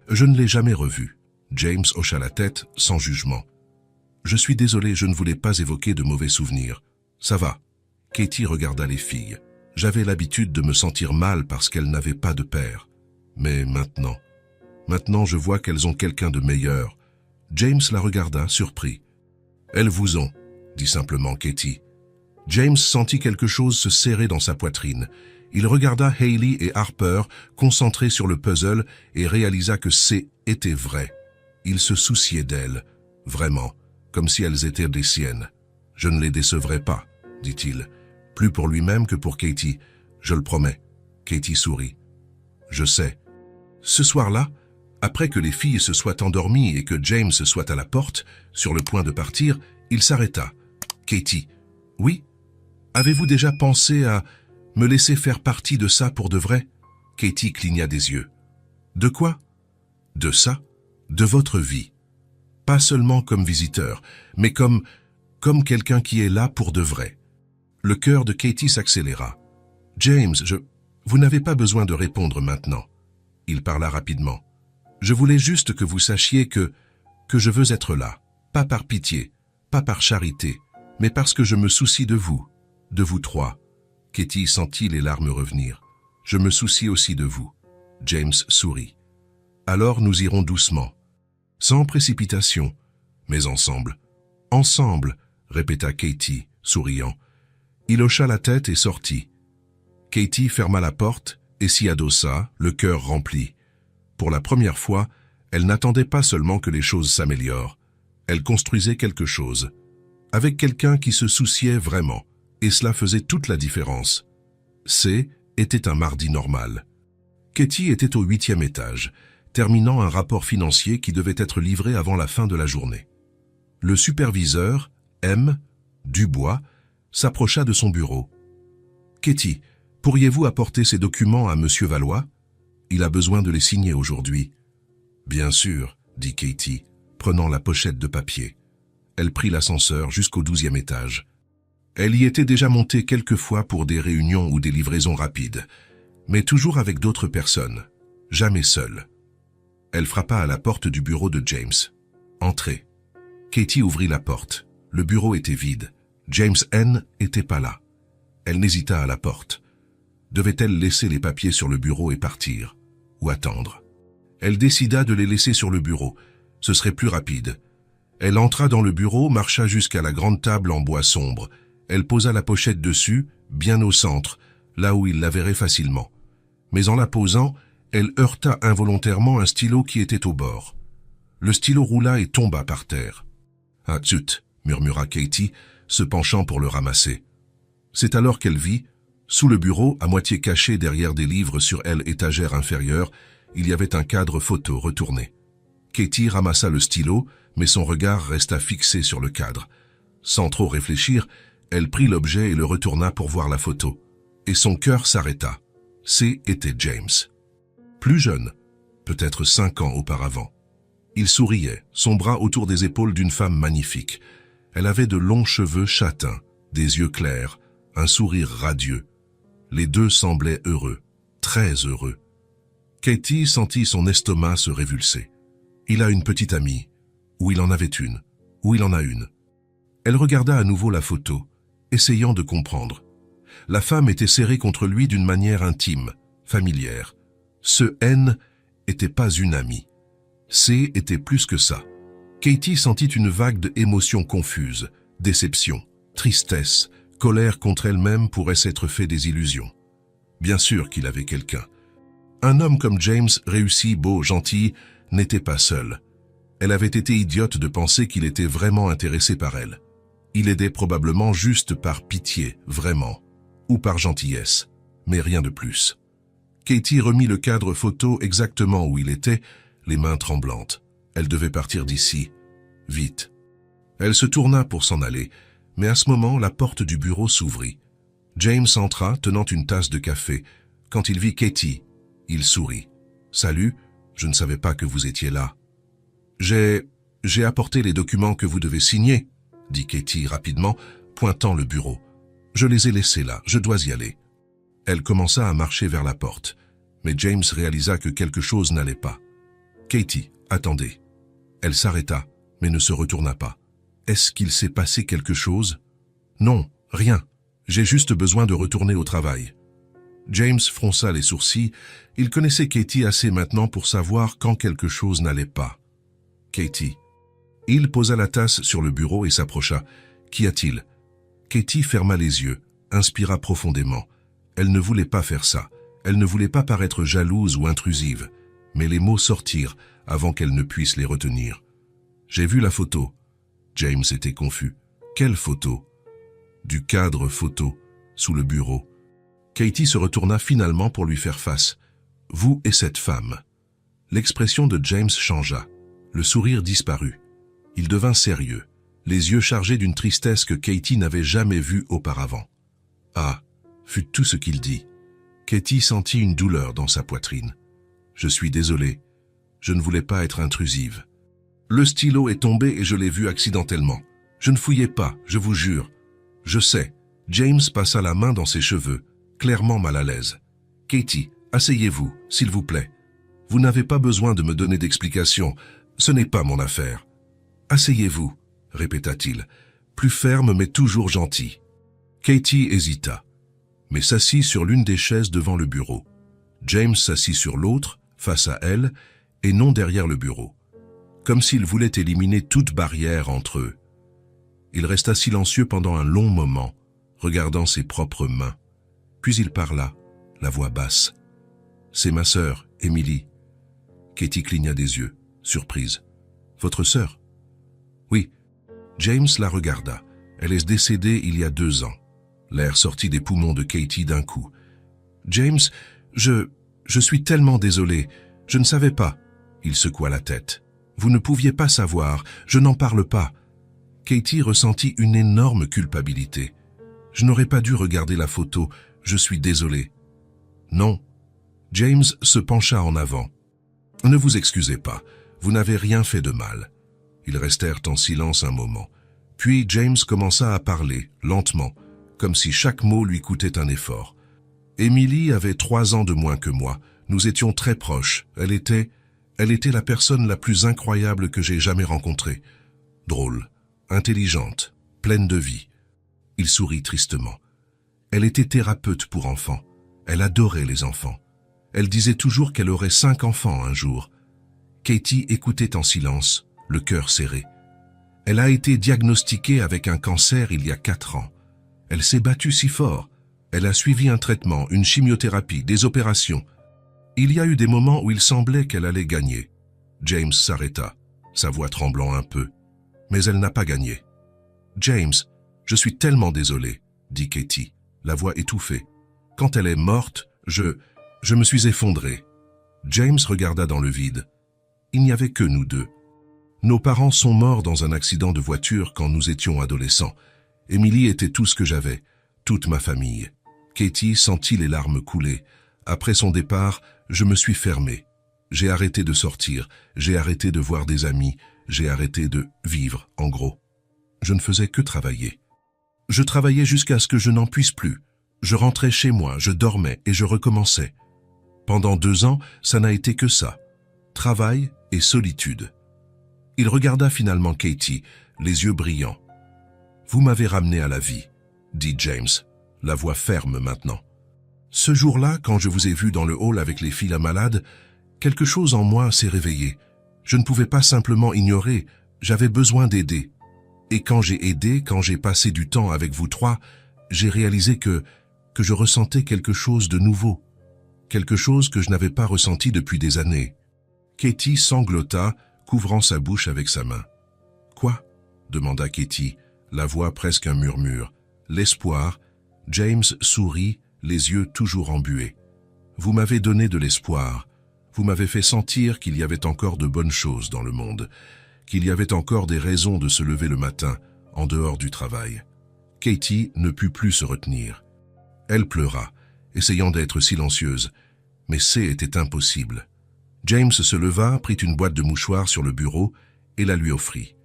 Je ne l'ai jamais revu. » James hocha la tête, sans jugement. « Je suis désolé, je ne voulais pas évoquer de mauvais souvenirs. Ça va. » Katie regarda les filles. « J'avais l'habitude de me sentir mal parce qu'elles n'avaient pas de père. Mais maintenant je vois qu'elles ont quelqu'un de meilleur. » James la regarda, surpris. « Elles vous ont, » dit simplement Katie. James sentit quelque chose se serrer dans sa poitrine. Il regarda Hailey et Harper, concentrés sur le puzzle, et réalisa que était vrai. Il se souciait d'elles, vraiment, comme si elles étaient des siennes. « Je ne les décevrai pas, » dit-il. Plus pour lui-même que pour Katie. « Je le promets. » Katie sourit. « Je sais. » Ce soir-là, après que les filles se soient endormies et que James soit à la porte, sur le point de partir, il s'arrêta. « Katie. »« Oui. Avez-vous déjà pensé à me laisser faire partie de ça pour de vrai ?» Katie cligna des yeux. « De quoi ?»« De ça. De votre vie. Pas seulement comme visiteur, mais comme quelqu'un qui est là pour de vrai. » Le cœur de Katie s'accéléra. « James, vous n'avez pas besoin de répondre maintenant. » Il parla rapidement. « Je voulais juste que vous sachiez que je veux être là, pas par pitié, pas par charité, mais parce que je me soucie de vous trois. » Katie sentit les larmes revenir. « Je me soucie aussi de vous. » James sourit. « Alors nous irons doucement. Sans précipitation, mais ensemble. »« Ensemble, » répéta Katie, souriant. Il hocha la tête et sortit. Katie ferma la porte et s'y adossa, le cœur rempli. Pour la première fois, elle n'attendait pas seulement que les choses s'améliorent. Elle construisait quelque chose. avec quelqu'un qui se souciait vraiment, et cela faisait toute la différence. Était un mardi normal. Katie était au 8e étage, terminant un rapport financier qui devait être livré avant la fin de la journée. Le superviseur, M. Dubois, s'approcha de son bureau. « Katie, pourriez-vous apporter ces documents à Monsieur Valois? Il a besoin de les signer aujourd'hui. »« Bien sûr, » dit Katie, prenant la pochette de papier. Elle prit l'ascenseur jusqu'au 12e étage. Elle y était déjà montée quelques fois pour des réunions ou des livraisons rapides, mais toujours avec d'autres personnes, jamais seule. Elle frappa à la porte du bureau de James. « Entrez. » Katie ouvrit la porte. Le bureau était vide. James N. n'était pas là. Elle n'hésita à la porte. Devait-elle laisser les papiers sur le bureau et partir? Ou attendre? Elle décida de les laisser sur le bureau. Ce serait plus rapide. Elle entra dans le bureau, marcha jusqu'à la grande table en bois sombre. Elle posa la pochette dessus, bien au centre, là où il la verrait facilement. Mais en la posant, elle heurta involontairement un stylo qui était au bord. Le stylo roula et tomba par terre. « Ah, zut !» murmura Katie, se penchant pour le ramasser. C'est alors qu'elle vit, sous le bureau, à moitié caché derrière des livres sur l'étagère inférieure, il y avait un cadre photo retourné. Katie ramassa le stylo, mais son regard resta fixé sur le cadre. Sans trop réfléchir, elle prit l'objet et le retourna pour voir la photo. Et son cœur s'arrêta. Était James. Plus jeune, peut-être 5 ans auparavant. Il souriait, son bras autour des épaules d'une femme magnifique. Elle avait de longs cheveux châtains, des yeux clairs, un sourire radieux. Les deux semblaient heureux, très heureux. Katie sentit son estomac se révulser. Il a une petite amie, ou il en avait une, ou il en a une. Elle regarda à nouveau la photo, essayant de comprendre. La femme était serrée contre lui d'une manière intime, familière. Ce N n'était pas une amie. Était plus que ça. Katie sentit une vague d'émotions confuses, déception, tristesse, colère contre elle-même pourrait s'être fait des illusions. Bien sûr qu'il avait quelqu'un. Un homme comme James, réussi, beau, gentil, n'était pas seul. Elle avait été idiote de penser qu'il était vraiment intéressé par elle. Il aidait probablement juste par pitié, vraiment, ou par gentillesse, mais rien de plus. Katie remit le cadre photo exactement où il était, les mains tremblantes. Elle devait partir d'ici, vite. Elle se tourna pour s'en aller, mais à ce moment, la porte du bureau s'ouvrit. James entra, tenant une tasse de café. Quand il vit Katie, il sourit. « Salut, je ne savais pas que vous étiez là. »« J'ai apporté les documents que vous devez signer, » dit Katie rapidement, pointant le bureau. « Je les ai laissés là, je dois y aller. » Elle commença à marcher vers la porte, mais James réalisa que quelque chose n'allait pas. « Katie, attendez. » Elle s'arrêta, mais ne se retourna pas. « Est-ce qu'il s'est passé quelque chose ?»« Non, rien. J'ai juste besoin de retourner au travail. » James fronça les sourcils. Il connaissait Katie assez maintenant pour savoir quand quelque chose n'allait pas. « Katie. » Il posa la tasse sur le bureau et s'approcha. « Qu'y a-t-il » Katie ferma les yeux, inspira profondément. Elle ne voulait pas faire ça. Elle ne voulait pas paraître jalouse ou intrusive. Mais les mots sortirent avant qu'elle ne puisse les retenir. « J'ai vu la photo. » James était confus. « Quelle photo ?» Du cadre photo, sous le bureau. Katie se retourna finalement pour lui faire face. « Vous et cette femme. » L'expression de James changea. Le sourire disparut. Il devint sérieux, les yeux chargés d'une tristesse que Katie n'avait jamais vue auparavant. « Ah !» fut tout ce qu'il dit. Katie sentit une douleur dans sa poitrine. « Je suis désolé. Je ne voulais pas être intrusive. Le stylo est tombé et je l'ai vu accidentellement. Je ne fouillais pas, je vous jure. Je sais. » James passa la main dans ses cheveux, clairement mal à l'aise. « Katie, asseyez-vous, s'il vous plaît. Vous n'avez pas besoin de me donner d'explications. Ce n'est pas mon affaire. »« Asseyez-vous, » répéta-t-il, plus ferme mais toujours gentil. Katie hésita, mais s'assit sur l'une des chaises devant le bureau. James s'assit sur l'autre, face à elle, et non derrière le bureau, comme s'il voulait éliminer toute barrière entre eux. Il resta silencieux pendant un long moment, regardant ses propres mains. Puis il parla, la voix basse. « C'est ma sœur, Emily. » Katie cligna des yeux, surprise. « Votre sœur ?» « Oui. » James la regarda. Elle est décédée il y a 2 ans. L'air sortit des poumons de Katie d'un coup. James, je suis tellement désolé. Je ne savais pas. Il secoua la tête. Vous ne pouviez pas savoir. Je n'en parle pas. Katie ressentit une énorme culpabilité. Je n'aurais pas dû regarder la photo. Je suis désolé. Non. James se pencha en avant. Ne vous excusez pas. Vous n'avez rien fait de mal. Ils restèrent en silence un moment. Puis James commença à parler, lentement, comme si chaque mot lui coûtait un effort. Emily avait 3 ans de moins que moi. Nous étions très proches. Elle était la personne la plus incroyable que j'ai jamais rencontrée. Drôle, intelligente, pleine de vie. Il sourit tristement. Elle était thérapeute pour enfants. Elle adorait les enfants. Elle disait toujours qu'elle aurait 5 enfants un jour. Katie écoutait en silence, le cœur serré. Elle a été diagnostiquée avec un cancer il y a 4 ans. Elle s'est battue si fort. Elle a suivi un traitement, une chimiothérapie, des opérations. Il y a eu des moments où il semblait qu'elle allait gagner. James s'arrêta, sa voix tremblant un peu. Mais elle n'a pas gagné. James, je suis tellement désolé, dit Katie, la voix étouffée. Quand elle est morte, je me suis effondré. James regarda dans le vide. Il n'y avait que nous deux. Nos parents sont morts dans un accident de voiture quand nous étions adolescents. Emily était tout ce que j'avais, toute ma famille. Katie sentit les larmes couler. Après son départ, je me suis fermé. J'ai arrêté de sortir, j'ai arrêté de voir des amis, j'ai arrêté de vivre, en gros. Je ne faisais que travailler. Je travaillais jusqu'à ce que je n'en puisse plus. Je rentrais chez moi, je dormais et je recommençais. Pendant 2 ans, ça n'a été que ça. Travail et solitude. Il regarda finalement Katie, les yeux brillants. « Vous m'avez ramené à la vie », dit James, la voix ferme maintenant. Ce jour-là, quand je vous ai vu dans le hall avec les filles malades, quelque chose en moi s'est réveillé. Je ne pouvais pas simplement ignorer, j'avais besoin d'aider. Et quand j'ai aidé, quand j'ai passé du temps avec vous 3, j'ai réalisé que je ressentais quelque chose de nouveau. Quelque chose que je n'avais pas ressenti depuis des années. Katie sanglota, couvrant sa bouche avec sa main. « Quoi ?» demanda Katie, la voix presque un murmure. « L'espoir ?» James sourit, les yeux toujours embués. « Vous m'avez donné de l'espoir. Vous m'avez fait sentir qu'il y avait encore de bonnes choses dans le monde, qu'il y avait encore des raisons de se lever le matin, en dehors du travail. » Katie ne put plus se retenir. Elle pleura, essayant d'être silencieuse, mais était impossible. James se leva, prit une boîte de mouchoirs sur le bureau et la lui offrit.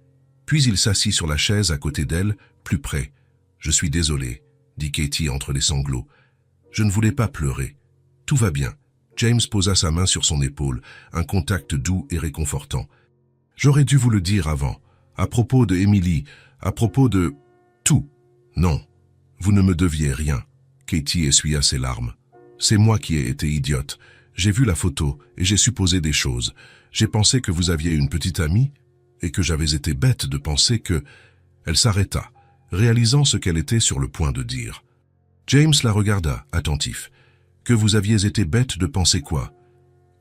Puis il s'assit sur la chaise à côté d'elle, plus près. « Je suis désolé, » dit Katie entre les sanglots. « Je ne voulais pas pleurer. Tout va bien. » James posa sa main sur son épaule, un contact doux et réconfortant. « J'aurais dû vous le dire avant, à propos de Emily, à propos de... tout. Non, vous ne me deviez rien. » Katie essuya ses larmes. « C'est moi qui ai été idiote. J'ai vu la photo et j'ai supposé des choses. J'ai pensé que vous aviez une petite amie et que j'avais été bête de penser que... » Elle s'arrêta, réalisant ce qu'elle était sur le point de dire. James la regarda, attentif. « Que vous aviez été bête de penser quoi ?»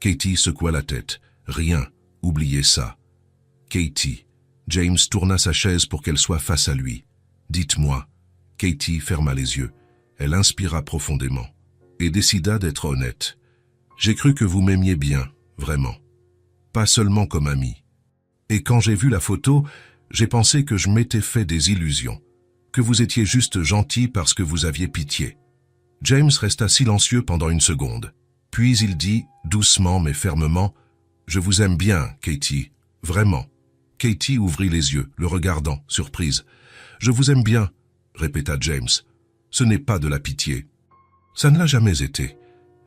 Katie secoua la tête. « Rien, oubliez ça. » « Katie. » James tourna sa chaise pour qu'elle soit face à lui. « Dites-moi. » Katie ferma les yeux. Elle inspira profondément et décida d'être honnête. « J'ai cru que vous m'aimiez bien, vraiment. Pas seulement comme ami. Et quand j'ai vu la photo, j'ai pensé que je m'étais fait des illusions, que vous étiez juste gentil parce que vous aviez pitié. » James resta silencieux pendant une seconde. Puis il dit, doucement mais fermement, « Je vous aime bien, Katie, vraiment. » Katie ouvrit les yeux, le regardant, surprise. « Je vous aime bien, » répéta James. « Ce n'est pas de la pitié. Ça ne l'a jamais été.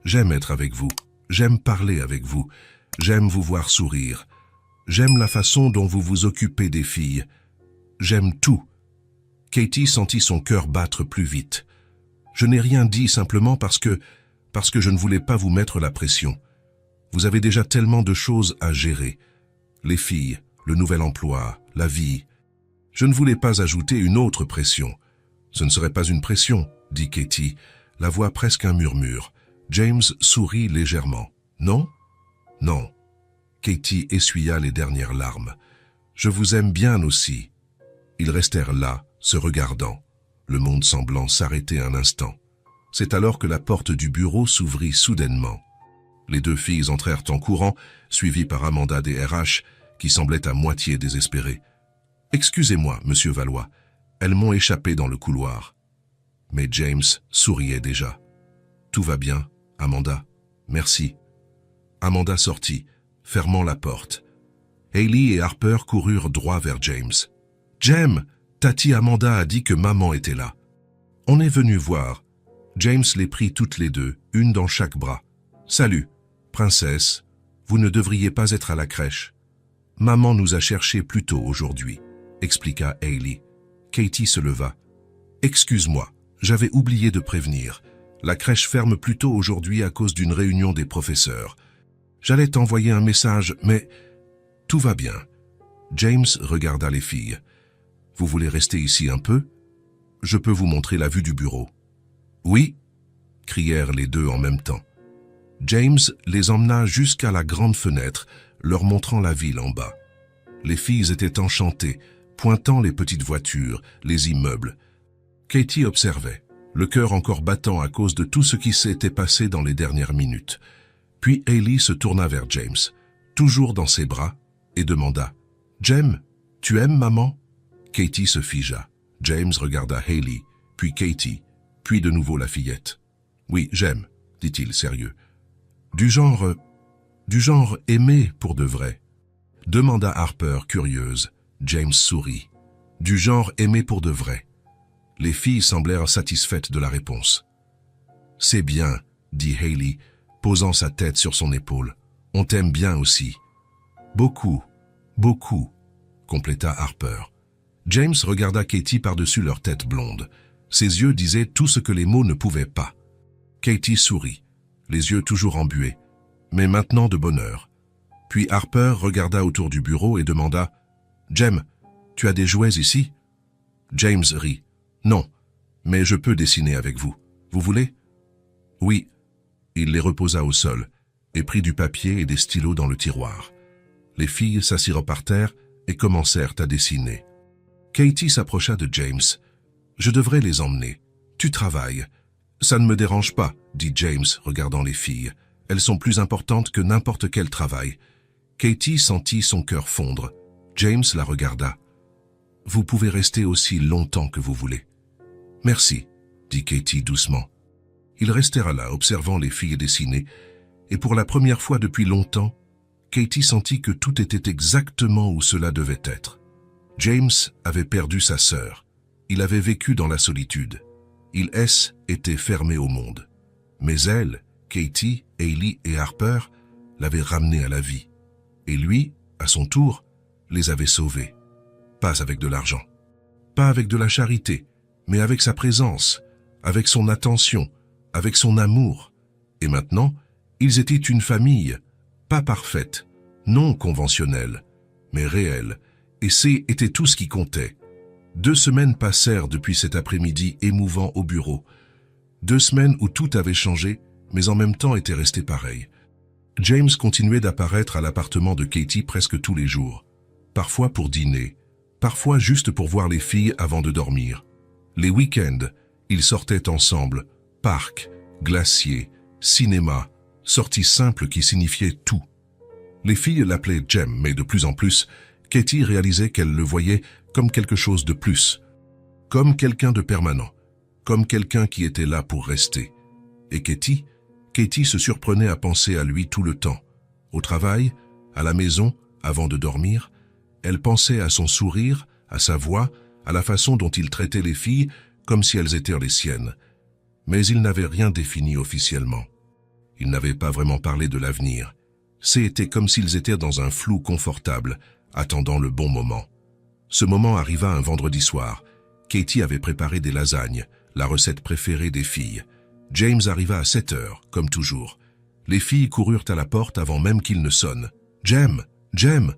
J'aime être avec vous, j'aime parler avec vous, j'aime vous voir sourire. J'aime la façon dont vous vous occupez des filles. J'aime tout. » Katie sentit son cœur battre plus vite. « Je n'ai rien dit simplement parce que je ne voulais pas vous mettre la pression. Vous avez déjà tellement de choses à gérer. Les filles, le nouvel emploi, la vie. Je ne voulais pas ajouter une autre pression. Ce ne serait pas une pression, dit Katie, la voix presque un murmure. James sourit légèrement. Non? Non. Katie essuya les dernières larmes. Je vous aime bien aussi. Ils restèrent là, se regardant, le monde semblant s'arrêter un instant. C'est alors que la porte du bureau s'ouvrit soudainement. Les deux filles entrèrent en courant, suivies par Amanda des RH, qui semblait à moitié désespérée. « Excusez-moi, monsieur Valois, elles m'ont échappé dans le couloir. » Mais James souriait déjà. « Tout va bien, Amanda, merci. » Amanda sortit, fermant la porte. Hailey et Harper coururent droit vers James. « Jem, Tati Amanda a dit que maman était là. »« On est venu voir. » James les prit toutes les deux, une dans chaque bras. « Salut, princesse, vous ne devriez pas être à la crèche. »« Maman nous a cherchés plus tôt aujourd'hui, » expliqua Hailey. Katie se leva. « Excuse-moi, j'avais oublié de prévenir. La crèche ferme plus tôt aujourd'hui à cause d'une réunion des professeurs. J'allais t'envoyer un message, mais tout va bien. » James regarda les filles. « Vous voulez rester ici un peu? Je peux vous montrer la vue du bureau. »« Oui !» crièrent les deux en même temps. James les emmena jusqu'à la grande fenêtre, leur montrant la ville en bas. Les filles étaient enchantées, pointant les petites voitures, les immeubles. Katie observait, le cœur encore battant à cause de tout ce qui s'était passé dans les dernières minutes. Puis Hailey se tourna vers James, toujours dans ses bras, et demanda « Jem, tu aimes maman ?» Katie se figea. James regarda Hailey, puis Katie, puis de nouveau la fillette. « Oui, j'aime, » dit-il sérieux. « Du genre aimer pour de vrai ?» demanda Harper, curieuse. James sourit. « Du genre aimer pour de vrai ?» Les filles semblèrent satisfaites de la réponse. « C'est bien, » dit Hailey, posant sa tête sur son épaule. « On t'aime bien aussi. »« Beaucoup, beaucoup, » compléta Harper. James regarda Katie par-dessus leur tête blonde. Ses yeux disaient tout ce que les mots ne pouvaient pas. Katie sourit, les yeux toujours embués, mais maintenant de bonne heure. Puis Harper regarda autour du bureau et demanda « Jem, tu as des jouets ici ?» James rit. « Non, mais je peux dessiner avec vous. Vous voulez ?»« Oui. » Il les reposa au sol et prit du papier et des stylos dans le tiroir. Les filles s'assirent par terre et commencèrent à dessiner. Katie s'approcha de James. « Je devrais les emmener. Tu travailles. »« Ça ne me dérange pas, » dit James, regardant les filles. « Elles sont plus importantes que n'importe quel travail. » Katie sentit son cœur fondre. James la regarda. « Vous pouvez rester aussi longtemps que vous voulez. »« Merci, » dit Katie doucement. Ils restèrent là, observant les filles dessiner, et pour la première fois depuis longtemps, Katie sentit que tout était exactement où cela devait être. James avait perdu sa sœur. Il avait vécu dans la solitude. Il était fermé au monde. Mais elle, Katie, Hailey et Harper l'avaient ramené à la vie. Et lui, à son tour, les avait sauvés. Pas avec de l'argent, pas avec de la charité, mais avec sa présence, avec son attention, avec son amour. Et maintenant, ils étaient une famille, pas parfaite, non conventionnelle, mais réelle, et était tout ce qui comptait. 2 semaines passèrent depuis cet après-midi émouvant au bureau. 2 semaines où tout avait changé, mais en même temps était resté pareil. James continuait d'apparaître à l'appartement de Katie presque tous les jours, parfois pour dîner, parfois juste pour voir les filles avant de dormir. Les week-ends, ils sortaient ensemble, parc, glacier, cinéma, sorties simples qui signifiaient tout. Les filles l'appelaient Jem, mais de plus en plus, Katie réalisait qu'elle le voyait comme quelque chose de plus, comme quelqu'un de permanent, comme quelqu'un qui était là pour rester. Et Katie se surprenait à penser à lui tout le temps. Au travail, à la maison, avant de dormir, elle pensait à son sourire, à sa voix, à la façon dont il traitait les filles comme si elles étaient les siennes. Mais il n'avait rien défini officiellement. Il n'avait pas vraiment parlé de l'avenir. C'était comme s'ils étaient dans un flou confortable, attendant le bon moment. Ce moment arriva un vendredi soir. Katie avait préparé des lasagnes, la recette préférée des filles. James arriva à 7 heures, comme toujours. Les filles coururent à la porte avant même qu'il ne sonne. « Jem, Jem,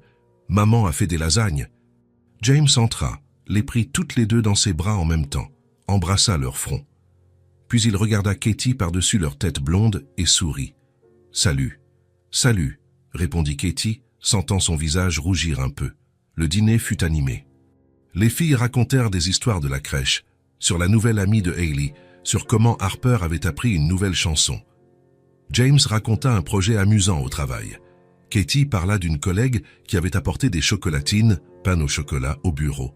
maman a fait des lasagnes. » James entra, les prit toutes les deux dans ses bras en même temps, embrassa leur front. Puis il regarda Katie par-dessus leur tête blonde et sourit. « Salut. »« Salut, » répondit Katie, sentant son visage rougir un peu. Le dîner fut animé. Les filles racontèrent des histoires de la crèche, sur la nouvelle amie de Hailey, sur comment Harper avait appris une nouvelle chanson. James raconta un projet amusant au travail. Katie parla d'une collègue qui avait apporté des chocolatines, pain au chocolat, au bureau.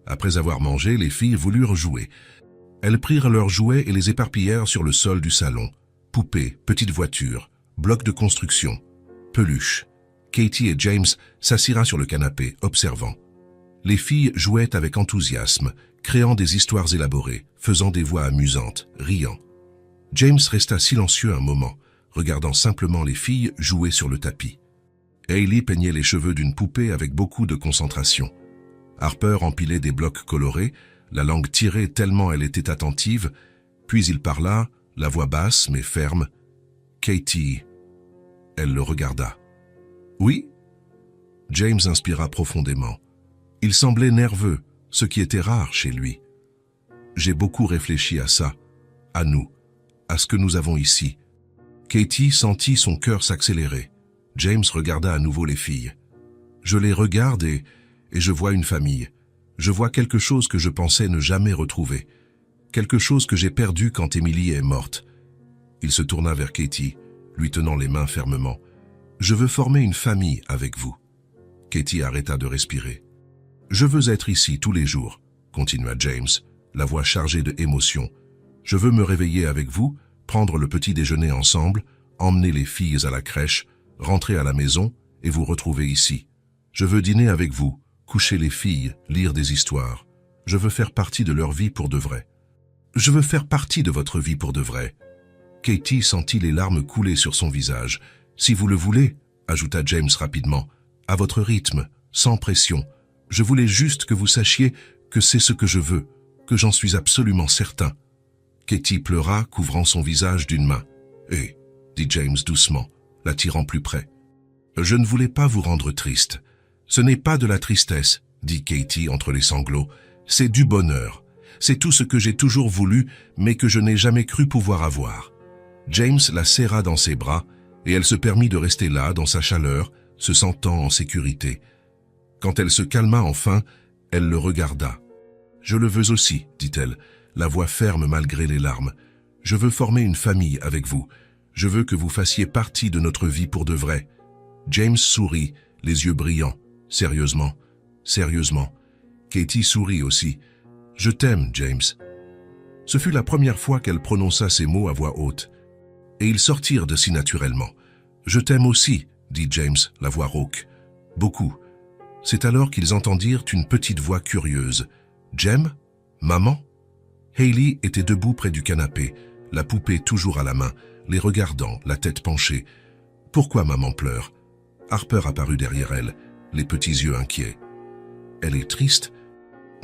Après avoir mangé, les filles voulurent jouer. Elles prirent leurs jouets et les éparpillèrent sur le sol du salon. Poupées, petites voitures, blocs de construction, peluches. Katie et James s'assirent sur le canapé, observant. Les filles jouaient avec enthousiasme, créant des histoires élaborées, faisant des voix amusantes, riant. James resta silencieux un moment, regardant simplement les filles jouer sur le tapis. Hailey peignait les cheveux d'une poupée avec beaucoup de concentration. Harper empilait des blocs colorés, la langue tirée tellement elle était attentive, puis il parla, la voix basse mais ferme. « Katie !» Elle le regarda. « Oui ?» James inspira profondément. Il semblait nerveux, ce qui était rare chez lui. « J'ai beaucoup réfléchi à ça, à nous, à ce que nous avons ici. » Katie sentit son cœur s'accélérer. James regarda à nouveau les filles. « Je les regarde et je vois une famille. Je vois quelque chose que je pensais ne jamais retrouver. Quelque chose que j'ai perdu quand Emily est morte. » Il se tourna vers Katie, lui tenant les mains fermement. « Je veux former une famille avec vous. » Katie arrêta de respirer. « Je veux être ici tous les jours, » continua James, la voix chargée d'émotion. « Je veux me réveiller avec vous, prendre le petit déjeuner ensemble, emmener les filles à la crèche, rentrer à la maison et vous retrouver ici. Je veux dîner avec vous, coucher les filles, lire des histoires. Je veux faire partie de leur vie pour de vrai. Je veux faire partie de votre vie pour de vrai. » Katie sentit les larmes couler sur son visage. « Si vous le voulez, » ajouta James rapidement, « à votre rythme, sans pression. Je voulais juste que vous sachiez que c'est ce que je veux, que j'en suis absolument certain. » Katie pleura, couvrant son visage d'une main. « Hé !» dit James doucement, l'attirant plus près. « Je ne voulais pas vous rendre triste. Ce n'est pas de la tristesse, » dit Katie entre les sanglots. « C'est du bonheur. C'est tout ce que j'ai toujours voulu, mais que je n'ai jamais cru pouvoir avoir. » James la serra dans ses bras, et elle se permit de rester là, dans sa chaleur, se sentant en sécurité. Quand elle se calma enfin, elle le regarda. « Je le veux aussi, » dit-elle, la voix ferme malgré les larmes. « Je veux former une famille avec vous. Je veux que vous fassiez partie de notre vie pour de vrai. » James sourit, les yeux brillants. « Sérieusement, sérieusement. » Katie sourit aussi. « Je t'aime, James. » Ce fut la première fois qu'elle prononça ces mots à voix haute. Et ils sortirent de si naturellement. « Je t'aime aussi, » dit James, la voix rauque. « Beaucoup. » C'est alors qu'ils entendirent une petite voix curieuse. « Jem ? Maman ?» Hailey était debout près du canapé, la poupée toujours à la main, les regardant, la tête penchée. « Pourquoi maman pleure ?» Harper apparut derrière elle, les petits yeux inquiets. « Elle est triste ?»«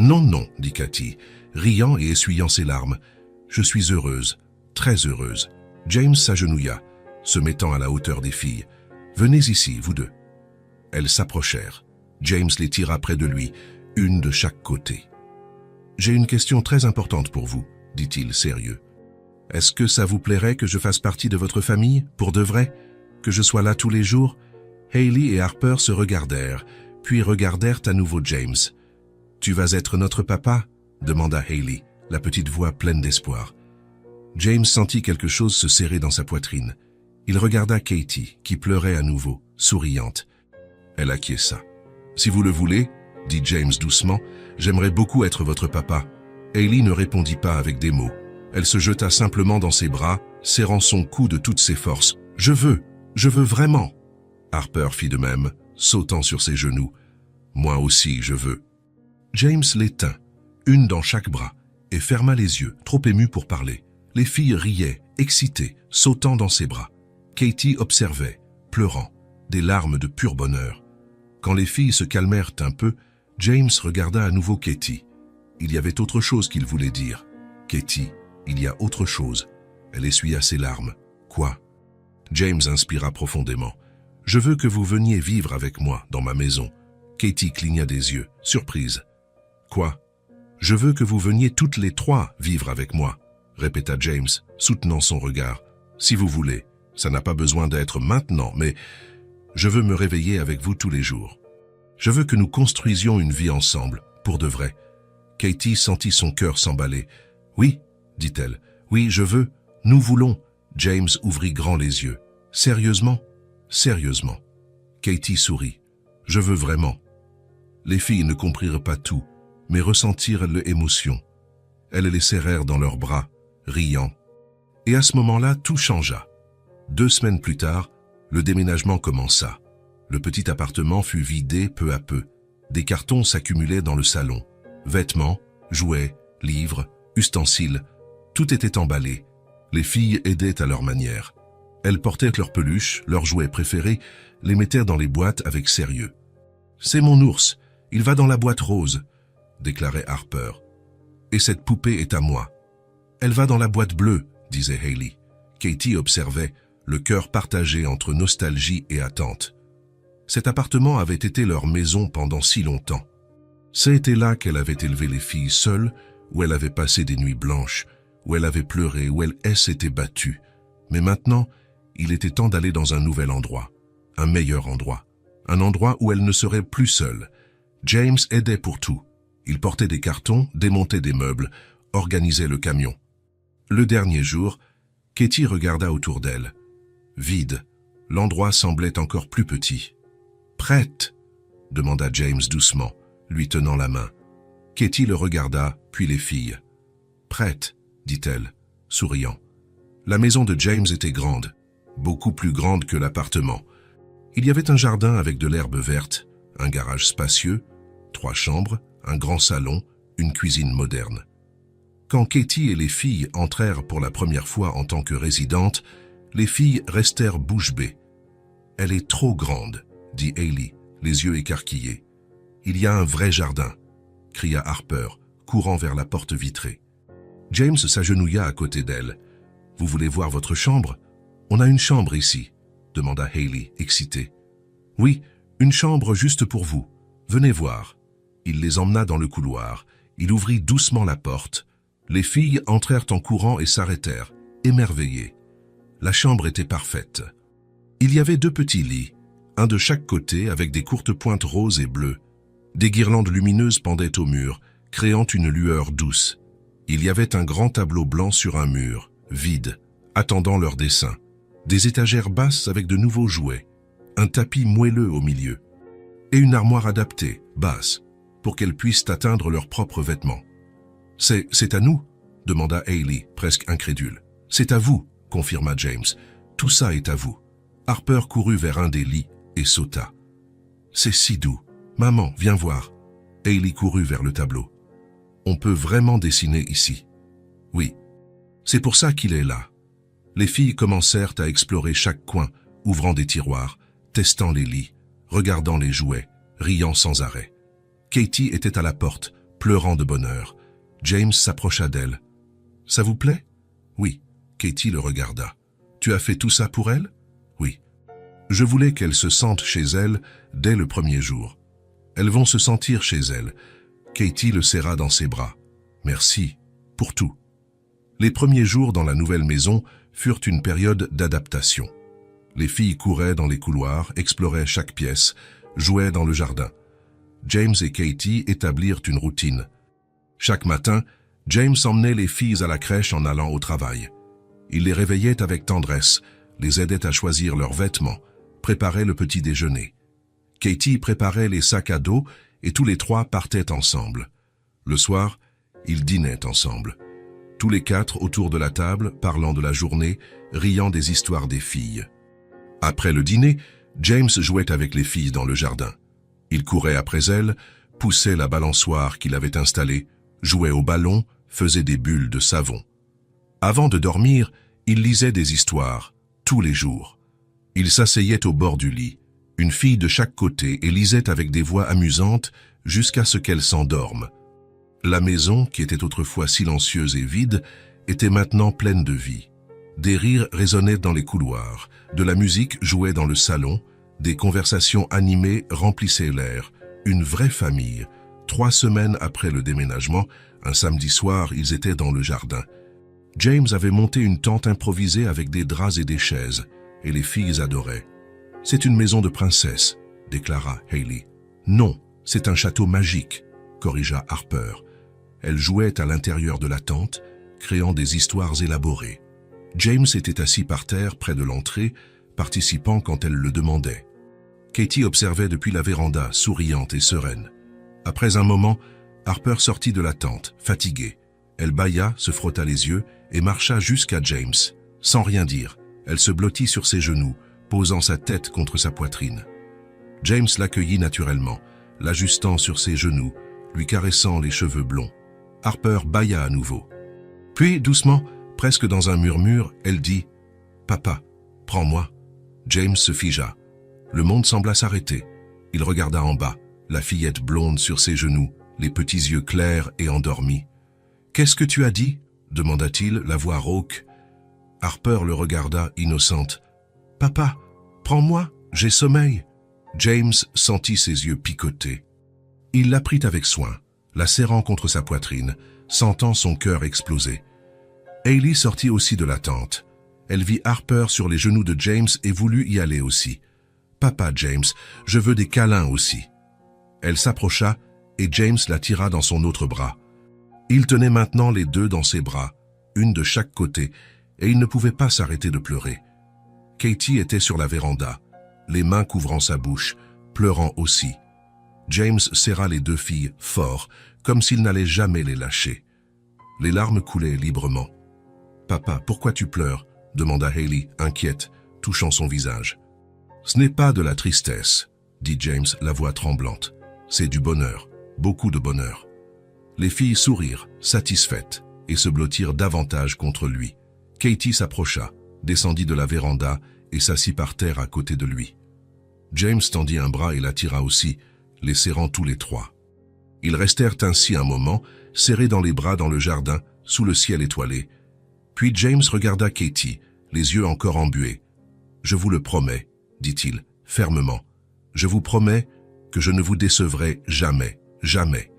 Non, non, » dit Katie, riant et essuyant ses larmes. « Je suis heureuse, très heureuse. » James s'agenouilla, se mettant à la hauteur des filles. « Venez ici, vous deux. » Elles s'approchèrent. James les tira près de lui, une de chaque côté. « J'ai une question très importante pour vous, » dit-il sérieux. « Est-ce que ça vous plairait que je fasse partie de votre famille, pour de vrai? Que je sois là tous les jours ?» Hailey et Harper se regardèrent, puis regardèrent à nouveau James. « Tu vas être notre papa ?» demanda Hailey, la petite voix pleine d'espoir. James sentit quelque chose se serrer dans sa poitrine. Il regarda Katie, qui pleurait à nouveau, souriante. Elle acquiesça. « Si vous le voulez, » dit James doucement, « j'aimerais beaucoup être votre papa. » Hailey ne répondit pas avec des mots. Elle se jeta simplement dans ses bras, serrant son cou de toutes ses forces. « Je veux vraiment !» Harper fit de même, sautant sur ses genoux. « Moi aussi, je veux. » James les tint, une dans chaque bras, et ferma les yeux, trop ému pour parler. Les filles riaient, excitées, sautant dans ses bras. Katie observait, pleurant, des larmes de pur bonheur. Quand les filles se calmèrent un peu, James regarda à nouveau Katie. Il y avait autre chose qu'il voulait dire. « Katie, il y a autre chose. » Elle essuya ses larmes. « Quoi ?» James inspira profondément. « Je veux que vous veniez vivre avec moi dans ma maison. » Katie cligna des yeux, surprise. « Quoi ?»« Je veux que vous veniez toutes les trois vivre avec moi. » répéta James, soutenant son regard. « Si vous voulez, ça n'a pas besoin d'être maintenant, mais je veux me réveiller avec vous tous les jours. Je veux que nous construisions une vie ensemble, pour de vrai. Katie sentit son cœur s'emballer. « Oui, dit-elle. Oui, je veux. Nous voulons. » James ouvrit grand les yeux. « Sérieusement? Sérieusement. » Katie sourit. « Je veux vraiment. » Les filles ne comprirent pas tout, mais ressentirent l'émotion. Elles les serrèrent dans leurs bras, riant. Et à ce moment-là, tout changea. 2 semaines plus tard, le déménagement commença. Le petit appartement fut vidé peu à peu. Des cartons s'accumulaient dans le salon. Vêtements, jouets, livres, ustensiles, tout était emballé. Les filles aidaient à leur manière. Elles portaient leurs peluches, leurs jouets préférés, les mettaient dans les boîtes avec sérieux. « C'est mon ours, il va dans la boîte rose », déclarait Harper. « Et cette poupée est à moi. »« Elle va dans la boîte bleue », disait Hayley. Katie observait, le cœur partagé entre nostalgie et attente. Cet appartement avait été leur maison pendant si longtemps. C'était là qu'elle avait élevé les filles seules, où elle avait passé des nuits blanches, où elle avait pleuré, où elle s'était battue. Mais maintenant, il était temps d'aller dans un nouvel endroit, un meilleur endroit, un endroit où elle ne serait plus seule. James aidait pour tout. Il portait des cartons, démontait des meubles, organisait le camion. Le dernier jour, Katie regarda autour d'elle. Vide, l'endroit semblait encore plus petit. « Prête ?» demanda James doucement, lui tenant la main. Katie le regarda, puis les filles. « Prête ?» dit-elle, souriant. La maison de James était grande, beaucoup plus grande que l'appartement. Il y avait un jardin avec de l'herbe verte, un garage spacieux, 3 chambres, un grand salon, une cuisine moderne. Quand Katie et les filles entrèrent pour la première fois en tant que résidentes, les filles restèrent bouche bée. « Elle est trop grande », dit Hayley, les yeux écarquillés. « Il y a un vrai jardin », cria Harper, courant vers la porte vitrée. James s'agenouilla à côté d'elle. « Vous voulez voir votre chambre? On a une chambre ici », demanda Hayley, excitée. « Oui, une chambre juste pour vous. Venez voir. » Il les emmena dans le couloir. Il ouvrit doucement la porte. Les filles entrèrent en courant et s'arrêtèrent, émerveillées. La chambre était parfaite. Il y avait 2 petits lits, un de chaque côté avec des courtes pointes roses et bleues. Des guirlandes lumineuses pendaient au mur, créant une lueur douce. Il y avait un grand tableau blanc sur un mur, vide, attendant leur dessin. Des étagères basses avec de nouveaux jouets, un tapis moelleux au milieu, et une armoire adaptée, basse, pour qu'elles puissent atteindre leurs propres vêtements. « C'est à nous ?» demanda Hayley, presque incrédule. « C'est à vous », confirma James. « Tout ça est à vous. » Harper courut vers un des lits et sauta. « C'est si doux. Maman, viens voir. » Hayley courut vers le tableau. « On peut vraiment dessiner ici. »« Oui. C'est pour ça qu'il est là. » Les filles commencèrent à explorer chaque coin, ouvrant des tiroirs, testant les lits, regardant les jouets, riant sans arrêt. Katie était à la porte, pleurant de bonheur. James s'approcha d'elle. « Ça vous plaît ?» ?»« Oui. » Katie le regarda. « Tu as fait tout ça pour elle ?»« Oui. » Je voulais qu'elle se sente chez elle dès le premier jour. Elles vont se sentir chez elle. Katie le serra dans ses bras. « Merci. Pour tout. » Les premiers jours dans la nouvelle maison furent une période d'adaptation. Les filles couraient dans les couloirs, exploraient chaque pièce, jouaient dans le jardin. James et Katie établirent une routine. Chaque matin, James emmenait les filles à la crèche en allant au travail. Il les réveillait avec tendresse, les aidait à choisir leurs vêtements, préparait le petit déjeuner. Katie préparait les sacs à dos et tous les 3 partaient ensemble. Le soir, ils dînaient ensemble. Tous les 4 autour de la table, parlant de la journée, riant des histoires des filles. Après le dîner, James jouait avec les filles dans le jardin. Il courait après elles, poussait la balançoire qu'il avait installée, jouait au ballon, faisait des bulles de savon. Avant de dormir, il lisait des histoires, tous les jours. Il s'asseyait au bord du lit, une fille de chaque côté, et lisait avec des voix amusantes jusqu'à ce qu'elle s'endorme. La maison, qui était autrefois silencieuse et vide, était maintenant pleine de vie. Des rires résonnaient dans les couloirs, de la musique jouait dans le salon, des conversations animées remplissaient l'air. Une vraie famille. 3 semaines après le déménagement, un samedi soir, ils étaient dans le jardin. James avait monté une tente improvisée avec des draps et des chaises, et les filles adoraient. « C'est une maison de princesse », déclara Hayley. « Non, c'est un château magique », corrigea Harper. Elle jouait à l'intérieur de la tente, créant des histoires élaborées. James était assis par terre près de l'entrée, participant quand elle le demandait. Katie observait depuis la véranda, souriante et sereine. Après un moment, Harper sortit de la tente, fatiguée. Elle bâilla, se frotta les yeux et marcha jusqu'à James. Sans rien dire, elle se blottit sur ses genoux, posant sa tête contre sa poitrine. James l'accueillit naturellement, l'ajustant sur ses genoux, lui caressant les cheveux blonds. Harper bâilla à nouveau. Puis, doucement, presque dans un murmure, elle dit « Papa, prends-moi ». James se figea. Le monde sembla s'arrêter. Il regarda en bas, la fillette blonde sur ses genoux, les petits yeux clairs et endormis. « Qu'est-ce que tu as dit ?» demanda-t-il, la voix rauque. Harper le regarda, innocente. « Papa, prends-moi, j'ai sommeil ». James sentit ses yeux picoter. Il la prit avec soin, la serrant contre sa poitrine, sentant son cœur exploser. Hailey sortit aussi de la tente. Elle vit Harper sur les genoux de James et voulut y aller aussi. « Papa, James, je veux des câlins aussi. » Elle s'approcha et James la tira dans son autre bras. Il tenait maintenant les deux dans ses bras, une de chaque côté, et il ne pouvait pas s'arrêter de pleurer. Katie était sur la véranda, les mains couvrant sa bouche, pleurant aussi. James serra les deux filles fort, comme s'il n'allait jamais les lâcher. Les larmes coulaient librement. « Papa, pourquoi tu pleures ?» demanda Hailey, inquiète, touchant son visage. « Ce n'est pas de la tristesse, » dit James, la voix tremblante. « C'est du bonheur, beaucoup de bonheur. » Les filles sourirent, satisfaites, et se blottirent davantage contre lui. Katie s'approcha, descendit de la véranda et s'assit par terre à côté de lui. James tendit un bras et l'attira aussi, les serrant tous les trois. Ils restèrent ainsi un moment, serrés dans les bras dans le jardin, sous le ciel étoilé. Puis James regarda Katie, les yeux encore embués. « Je vous le promets, » dit-il, fermement. « Je vous promets que je ne vous décevrai jamais, jamais. »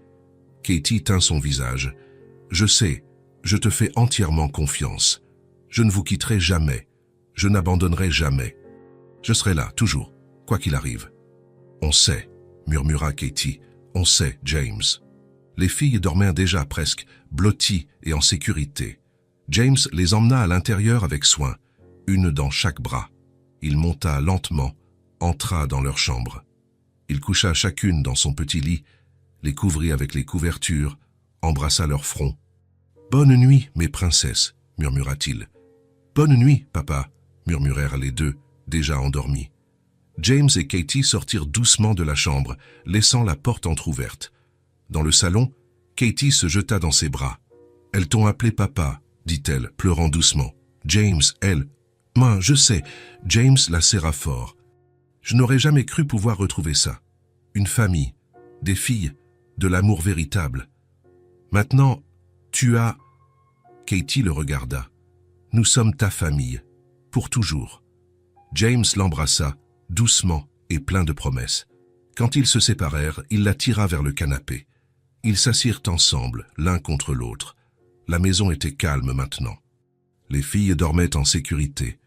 Katie tint son visage. « Je sais, je te fais entièrement confiance. Je ne vous quitterai jamais. Je n'abandonnerai jamais. Je serai là, toujours, quoi qu'il arrive. »« On sait, » murmura Katie. « On sait, James. » Les filles dormaient déjà presque, blotties et en sécurité. James les emmena à l'intérieur avec soin, une dans chaque bras. Il monta lentement, entra dans leur chambre. Il coucha chacune dans son petit lit, les couvrit avec les couvertures, embrassa leur front. « Bonne nuit, mes princesses, » murmura-t-il. « Bonne nuit, papa, » murmurèrent les deux, déjà endormis. James et Katie sortirent doucement de la chambre, laissant la porte entr'ouverte. Dans le salon, Katie se jeta dans ses bras. « Elles t'ont appelé papa, » dit-elle, pleurant doucement. « James, elle... »« Moi, je sais. » James la serra fort. « Je n'aurais jamais cru pouvoir retrouver ça. Une famille, des filles, de l'amour véritable. Maintenant, tu as... » Katie le regarda. « Nous sommes ta famille, pour toujours. » James l'embrassa, doucement et plein de promesses. Quand ils se séparèrent, il la tira vers le canapé. Ils s'assirent ensemble, l'un contre l'autre. La maison était calme maintenant. Les filles dormaient en sécurité,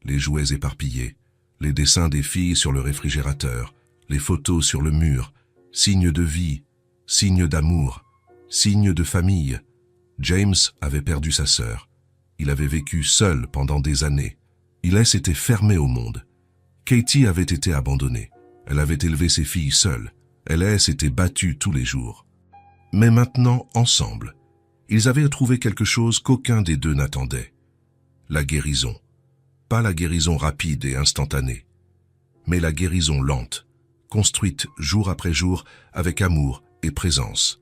les jouets éparpillés, les dessins des filles sur le réfrigérateur, les photos sur le mur, signes de vie, signes d'amour, signes de famille. James avait perdu sa sœur. Il avait vécu seul pendant des années. Il s'était fermé au monde. Katie avait été abandonnée. Elle avait élevé ses filles seule. Elle s'était battue tous les jours. Mais maintenant, ensemble, ils avaient trouvé quelque chose qu'aucun des deux n'attendait. La guérison. Pas la guérison rapide et instantanée, mais la guérison lente, construite jour après jour avec amour et présence.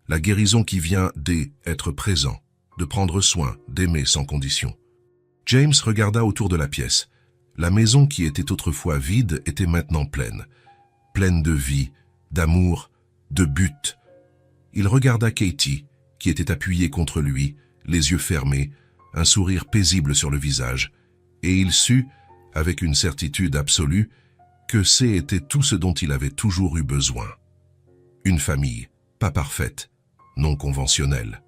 La guérison qui vient d'être présent, de prendre soin, d'aimer sans condition. James regarda autour de la pièce. La maison qui était autrefois vide était maintenant pleine. Pleine de vie, d'amour, de but. Il regarda Katie, qui était appuyée contre lui, les yeux fermés, un sourire paisible sur le visage, et il sut, avec une certitude absolue, que c'était tout ce dont il avait toujours eu besoin. Une famille, pas parfaite, non conventionnelle,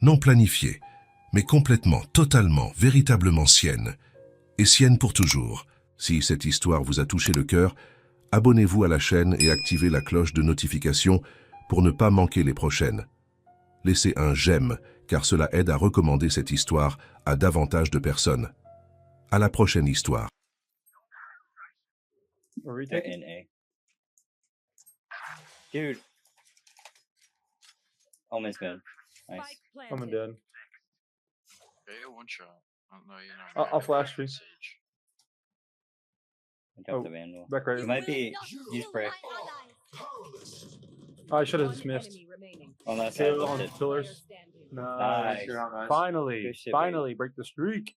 non planifiée, mais complètement, totalement, véritablement sienne, et sienne pour toujours. Si cette histoire vous a touché le cœur, abonnez-vous à la chaîne et activez la cloche de notification pour ne pas manquer les prochaines. Laissez un j'aime, car cela aide à recommander cette histoire à davantage de personnes. À la prochaine histoire. They're in A. Dude. Omen's good. Nice. I'm dead. Okay, one shot. Oh, no, you're not. I'll flash you. Sage. I dropped Oh, the Vandal. back right. You might be. Use brick. Oh, I should have dismissed. On that side, Kill on lifted. pillars. Nice. Finally, Good shit, finally, break the streak.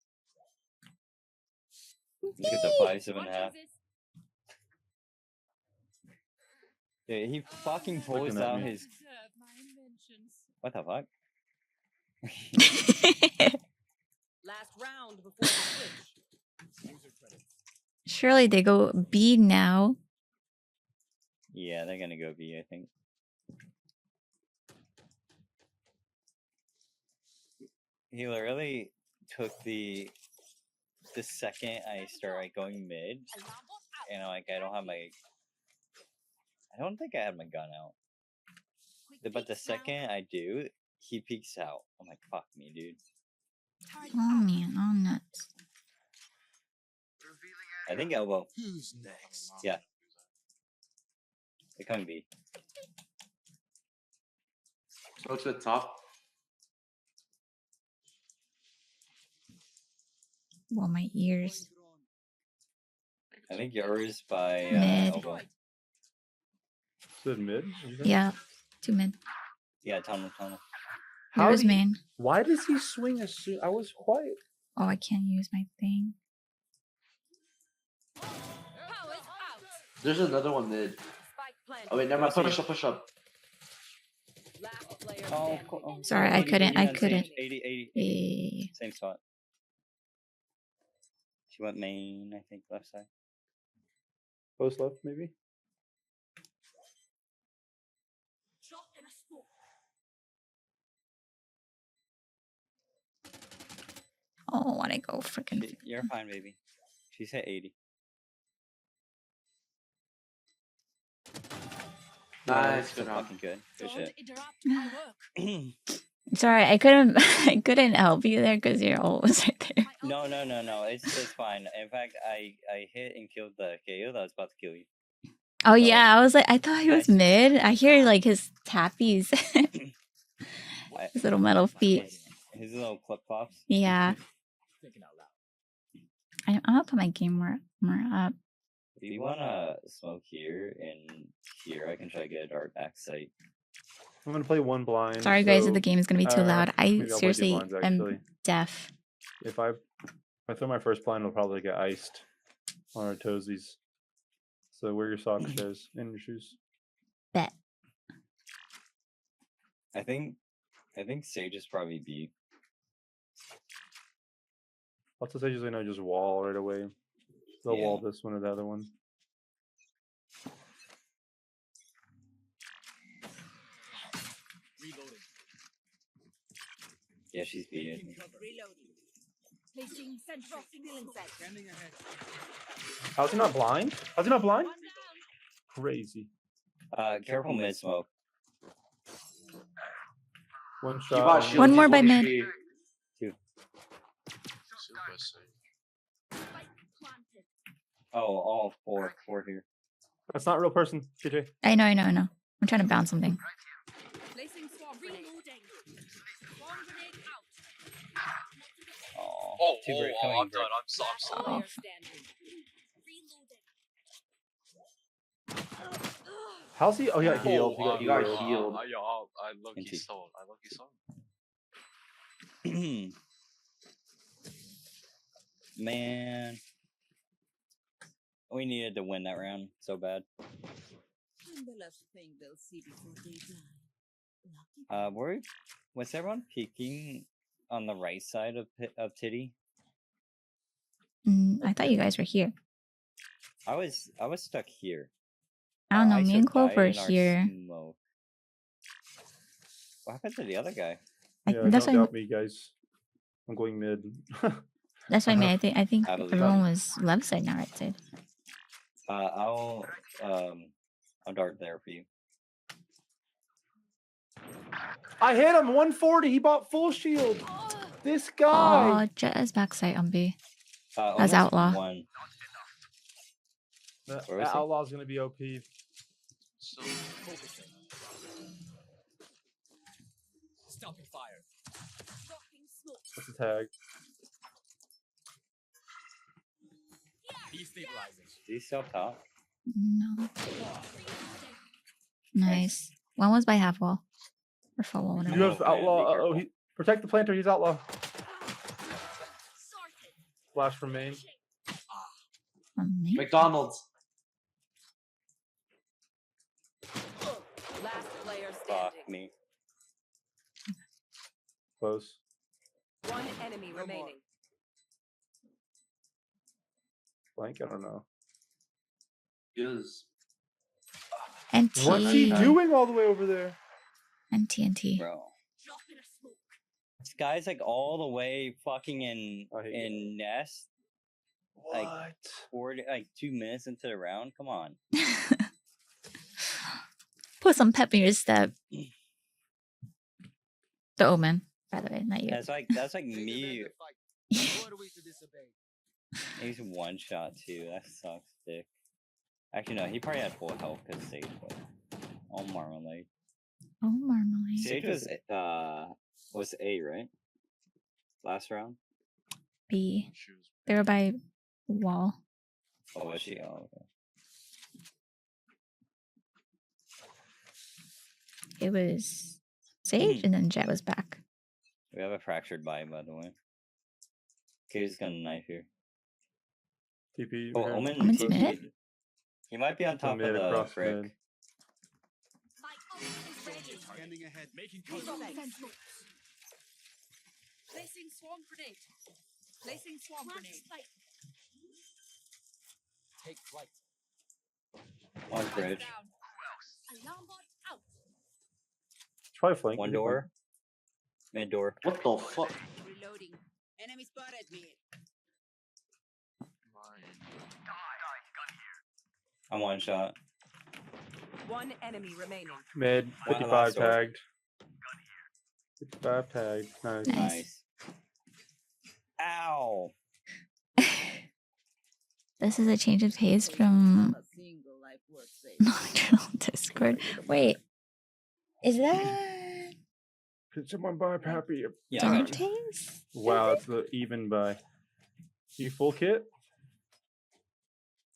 Look at the 5.5. Dude, he fucking pulls Looking at out me. his. What the fuck? Last round before the switch. Surely they go B now. Yeah, they're gonna go B, I think. He literally took the second I start going mid, and I don't have my. I don't think I had my gun out. But the second I do, he peeks out. I'm like, fuck me, dude. Oh man, oh nuts. I think elbow. Who's next? Yeah. They're coming B. Go to the top. Well, my ears. I think yours by Mid. elbow. Stood mid. you think? Yeah, 2 mid. Yeah, tunnel. How Here's do you- main. Why does he swing as soon? I was quiet. Oh, I can't use my thing. Powers out. There's another one mid. Spike planted. Oh wait, never mind. Push up. Last player Oh, standing. cool. Sorry, I couldn't, I 80, couldn't. 80. Eh, Same spot. She went main, I think, left side. Post left, maybe. Oh, wanna go freaking. You're fine, baby. She's hit 80. Nice, So good round. fucking good. Good Don't shit. interrupt my work. Sorry, I couldn't. I couldn't help you there because you're always right there. No. It's fine. In fact, I hit and killed the KO that was about to kill you. Oh yeah, I was like, I thought he was Nice. mid. I hear like his tappies, his little metal feet. His little clip flops. Yeah, I'm gonna put my game more up. If you wanna smoke here and here, I can try to get a dart back site. I'm gonna play one blind. Sorry guys, if so the game is gonna be too loud. I maybe I'll play two seriously blinds, actually. am deaf. If I throw my first blind, it'll probably get iced on our toesies. So wear your socks, guys, and your shoes. Bet. I think Sage is probably B. Lots of sages I know just wall right away. They'll Yeah. wall this one or the other one. Yeah, she's B. I think. Reloading. Placing central ceiling set. How's he not blind? How's he not blind? One down. Crazy. Careful mid smoke. One Keep shot. out on- shield, One he's more by 1 mid. HP. Super Sage. Spike planted. Oh, all four here. That's not a real person, KJ. I know. I'm trying to bounce something. Placing swarm grenade. Reloading. Swarm grenade out. Oh, two brick coming. I'm done. I'm so Last Oh. player standing. Reloading. How's he? Oh, he got healed. He wow, got you got healed. healed. I low-key Indeed. sold. I low-key sold. Man, we needed to win that round so bad. And the last thing they'll see before they die. Lucky Was everyone peeking on the right side of Titty? I thought you guys were here. I was stuck here. I don't know. Iso Me and Clove died were in our here. smoke. What happened to the other guy? Yeah, That's don't why. doubt me, guys. I'm going mid. That's what I mean. I think Out of the everyone gun. was left side, not right side. I'll dart there for you. I hit him 140. He bought full shield. This guy. Oh, Jet is backside on B. As almost outlaw. One. That Where is he? outlaw's gonna be OP. So, Stopping fire. Dropping smoke. What's the tag? Destabilizing. Is he still top? No. Nice. One was by half wall. Or full wall, You whatever. have Oh, man, outlaw. be Oh, careful. he protect the planter. He's outlaw. Sorted. Flash from main. From me? McDonald's. Last player Fuck standing. me. Close. One enemy remaining. Blank. I don't know. Is NT. What's he doing all the way over there? NT. Bro. Dropping a smoke. This guy's like all the way fucking in I hate in nest. Like, What? 40, like 2 minutes into the round. Come on. Put some pep in your step. The Omen, by the way, not you. That's like me. He's one shot too. That sucks, dick. Actually, no. He probably had full health because Sage was. Oh, Marmalade. Oh, Marmalade. Sage was A, right? Last round. B. she was They were by wall. Oh, was she? Oh, okay. It was Sage, and then Jet was back. We have a fractured by the way. Katie's gonna knife here. TP. Oh, okay. Omen. Omen's TP. mid? He might be on top mid, of the across brick. mid. My ult is ready. Scanning ahead. Making Placing contact. smoke. Placing swarm grenade. Placing swarm grenade. Take flight. One bridge. Alarm bot out. Try flank. One you can door. Mid door. what the fuck? Reloading. Enemy spotted me. mine. I'm one shot. One enemy remaining. flank. Mid. One 55 last door. tagged. 55 tagged. Nice. Nice. Nice. Ow. This is a change of pace from A single life worth saving. Nocturnal Discord. Wait, is that Could someone buy Pappy? Yeah. I got you. Dante's? Wow, it's the even buy. You full kit?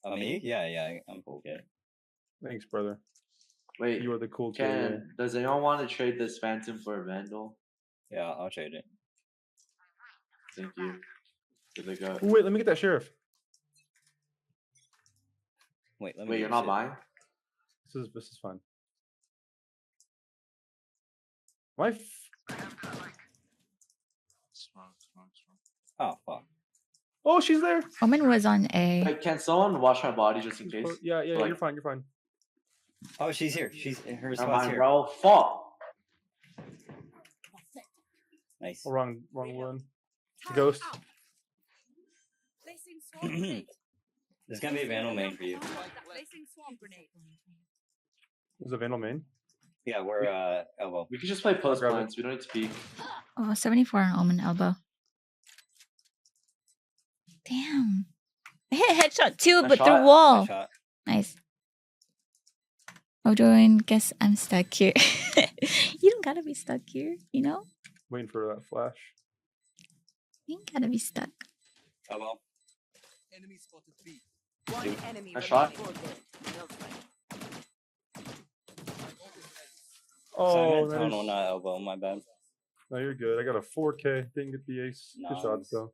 Me? Yeah. I'm full kit. Thanks, brother. Wait, You are the cool kid. does anyone want to trade this Phantom for a Vandal? Yeah, I'll trade it. Thank you. Did they go? Ooh, wait, let me get that sheriff. Wait, let me. Wait, you're use not it. buying? This is fun. My Smoke. Oh fuck. oh, she's there. Omen was on A. Wait, can someone watch my body just in case? Yeah, Like- you're fine. You're fine. Oh, she's here. She's her Never spot's mind, here. bro. Fuck. Nice. Oh, wrong one. Ghost. Placing swarm grenade. There's gonna be a Vandal main for you. Placing swarm grenade. Is a Vandal main? Yeah, we're elbow. We could just play post grab it. plants. We don't need to peek. Oh, 74 on Omen elbow. Damn. I hit a headshot too, Nice but shot. through Nice wall. shot. Nice. Odoin, guess I'm stuck here. You don't gotta be stuck here, you know? Waiting for that flash. You ain't gotta be stuck. Elbow. Enemy spotted B. One Dude. enemy Nice remaining. shot. Oh, Simon? that Oh is- no, not elbow. My bad. no, you're good. I got a 4K. Didn't get the ace. Good shots Nice. though.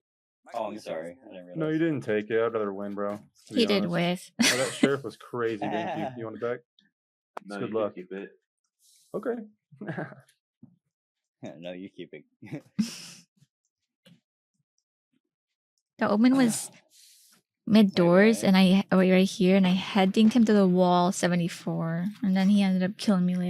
Oh, I'm sorry. I didn't realize. No, you didn't take it. I'd rather win, bro. to be He did honest. with. Oh, that sheriff was crazy. Thank you. You want it back? No, Good you can luck. keep it. Okay. No, you keep it. The Omen was mid doors, and I right here, and I head dinged him to the wall 74, and then he ended up killing me later.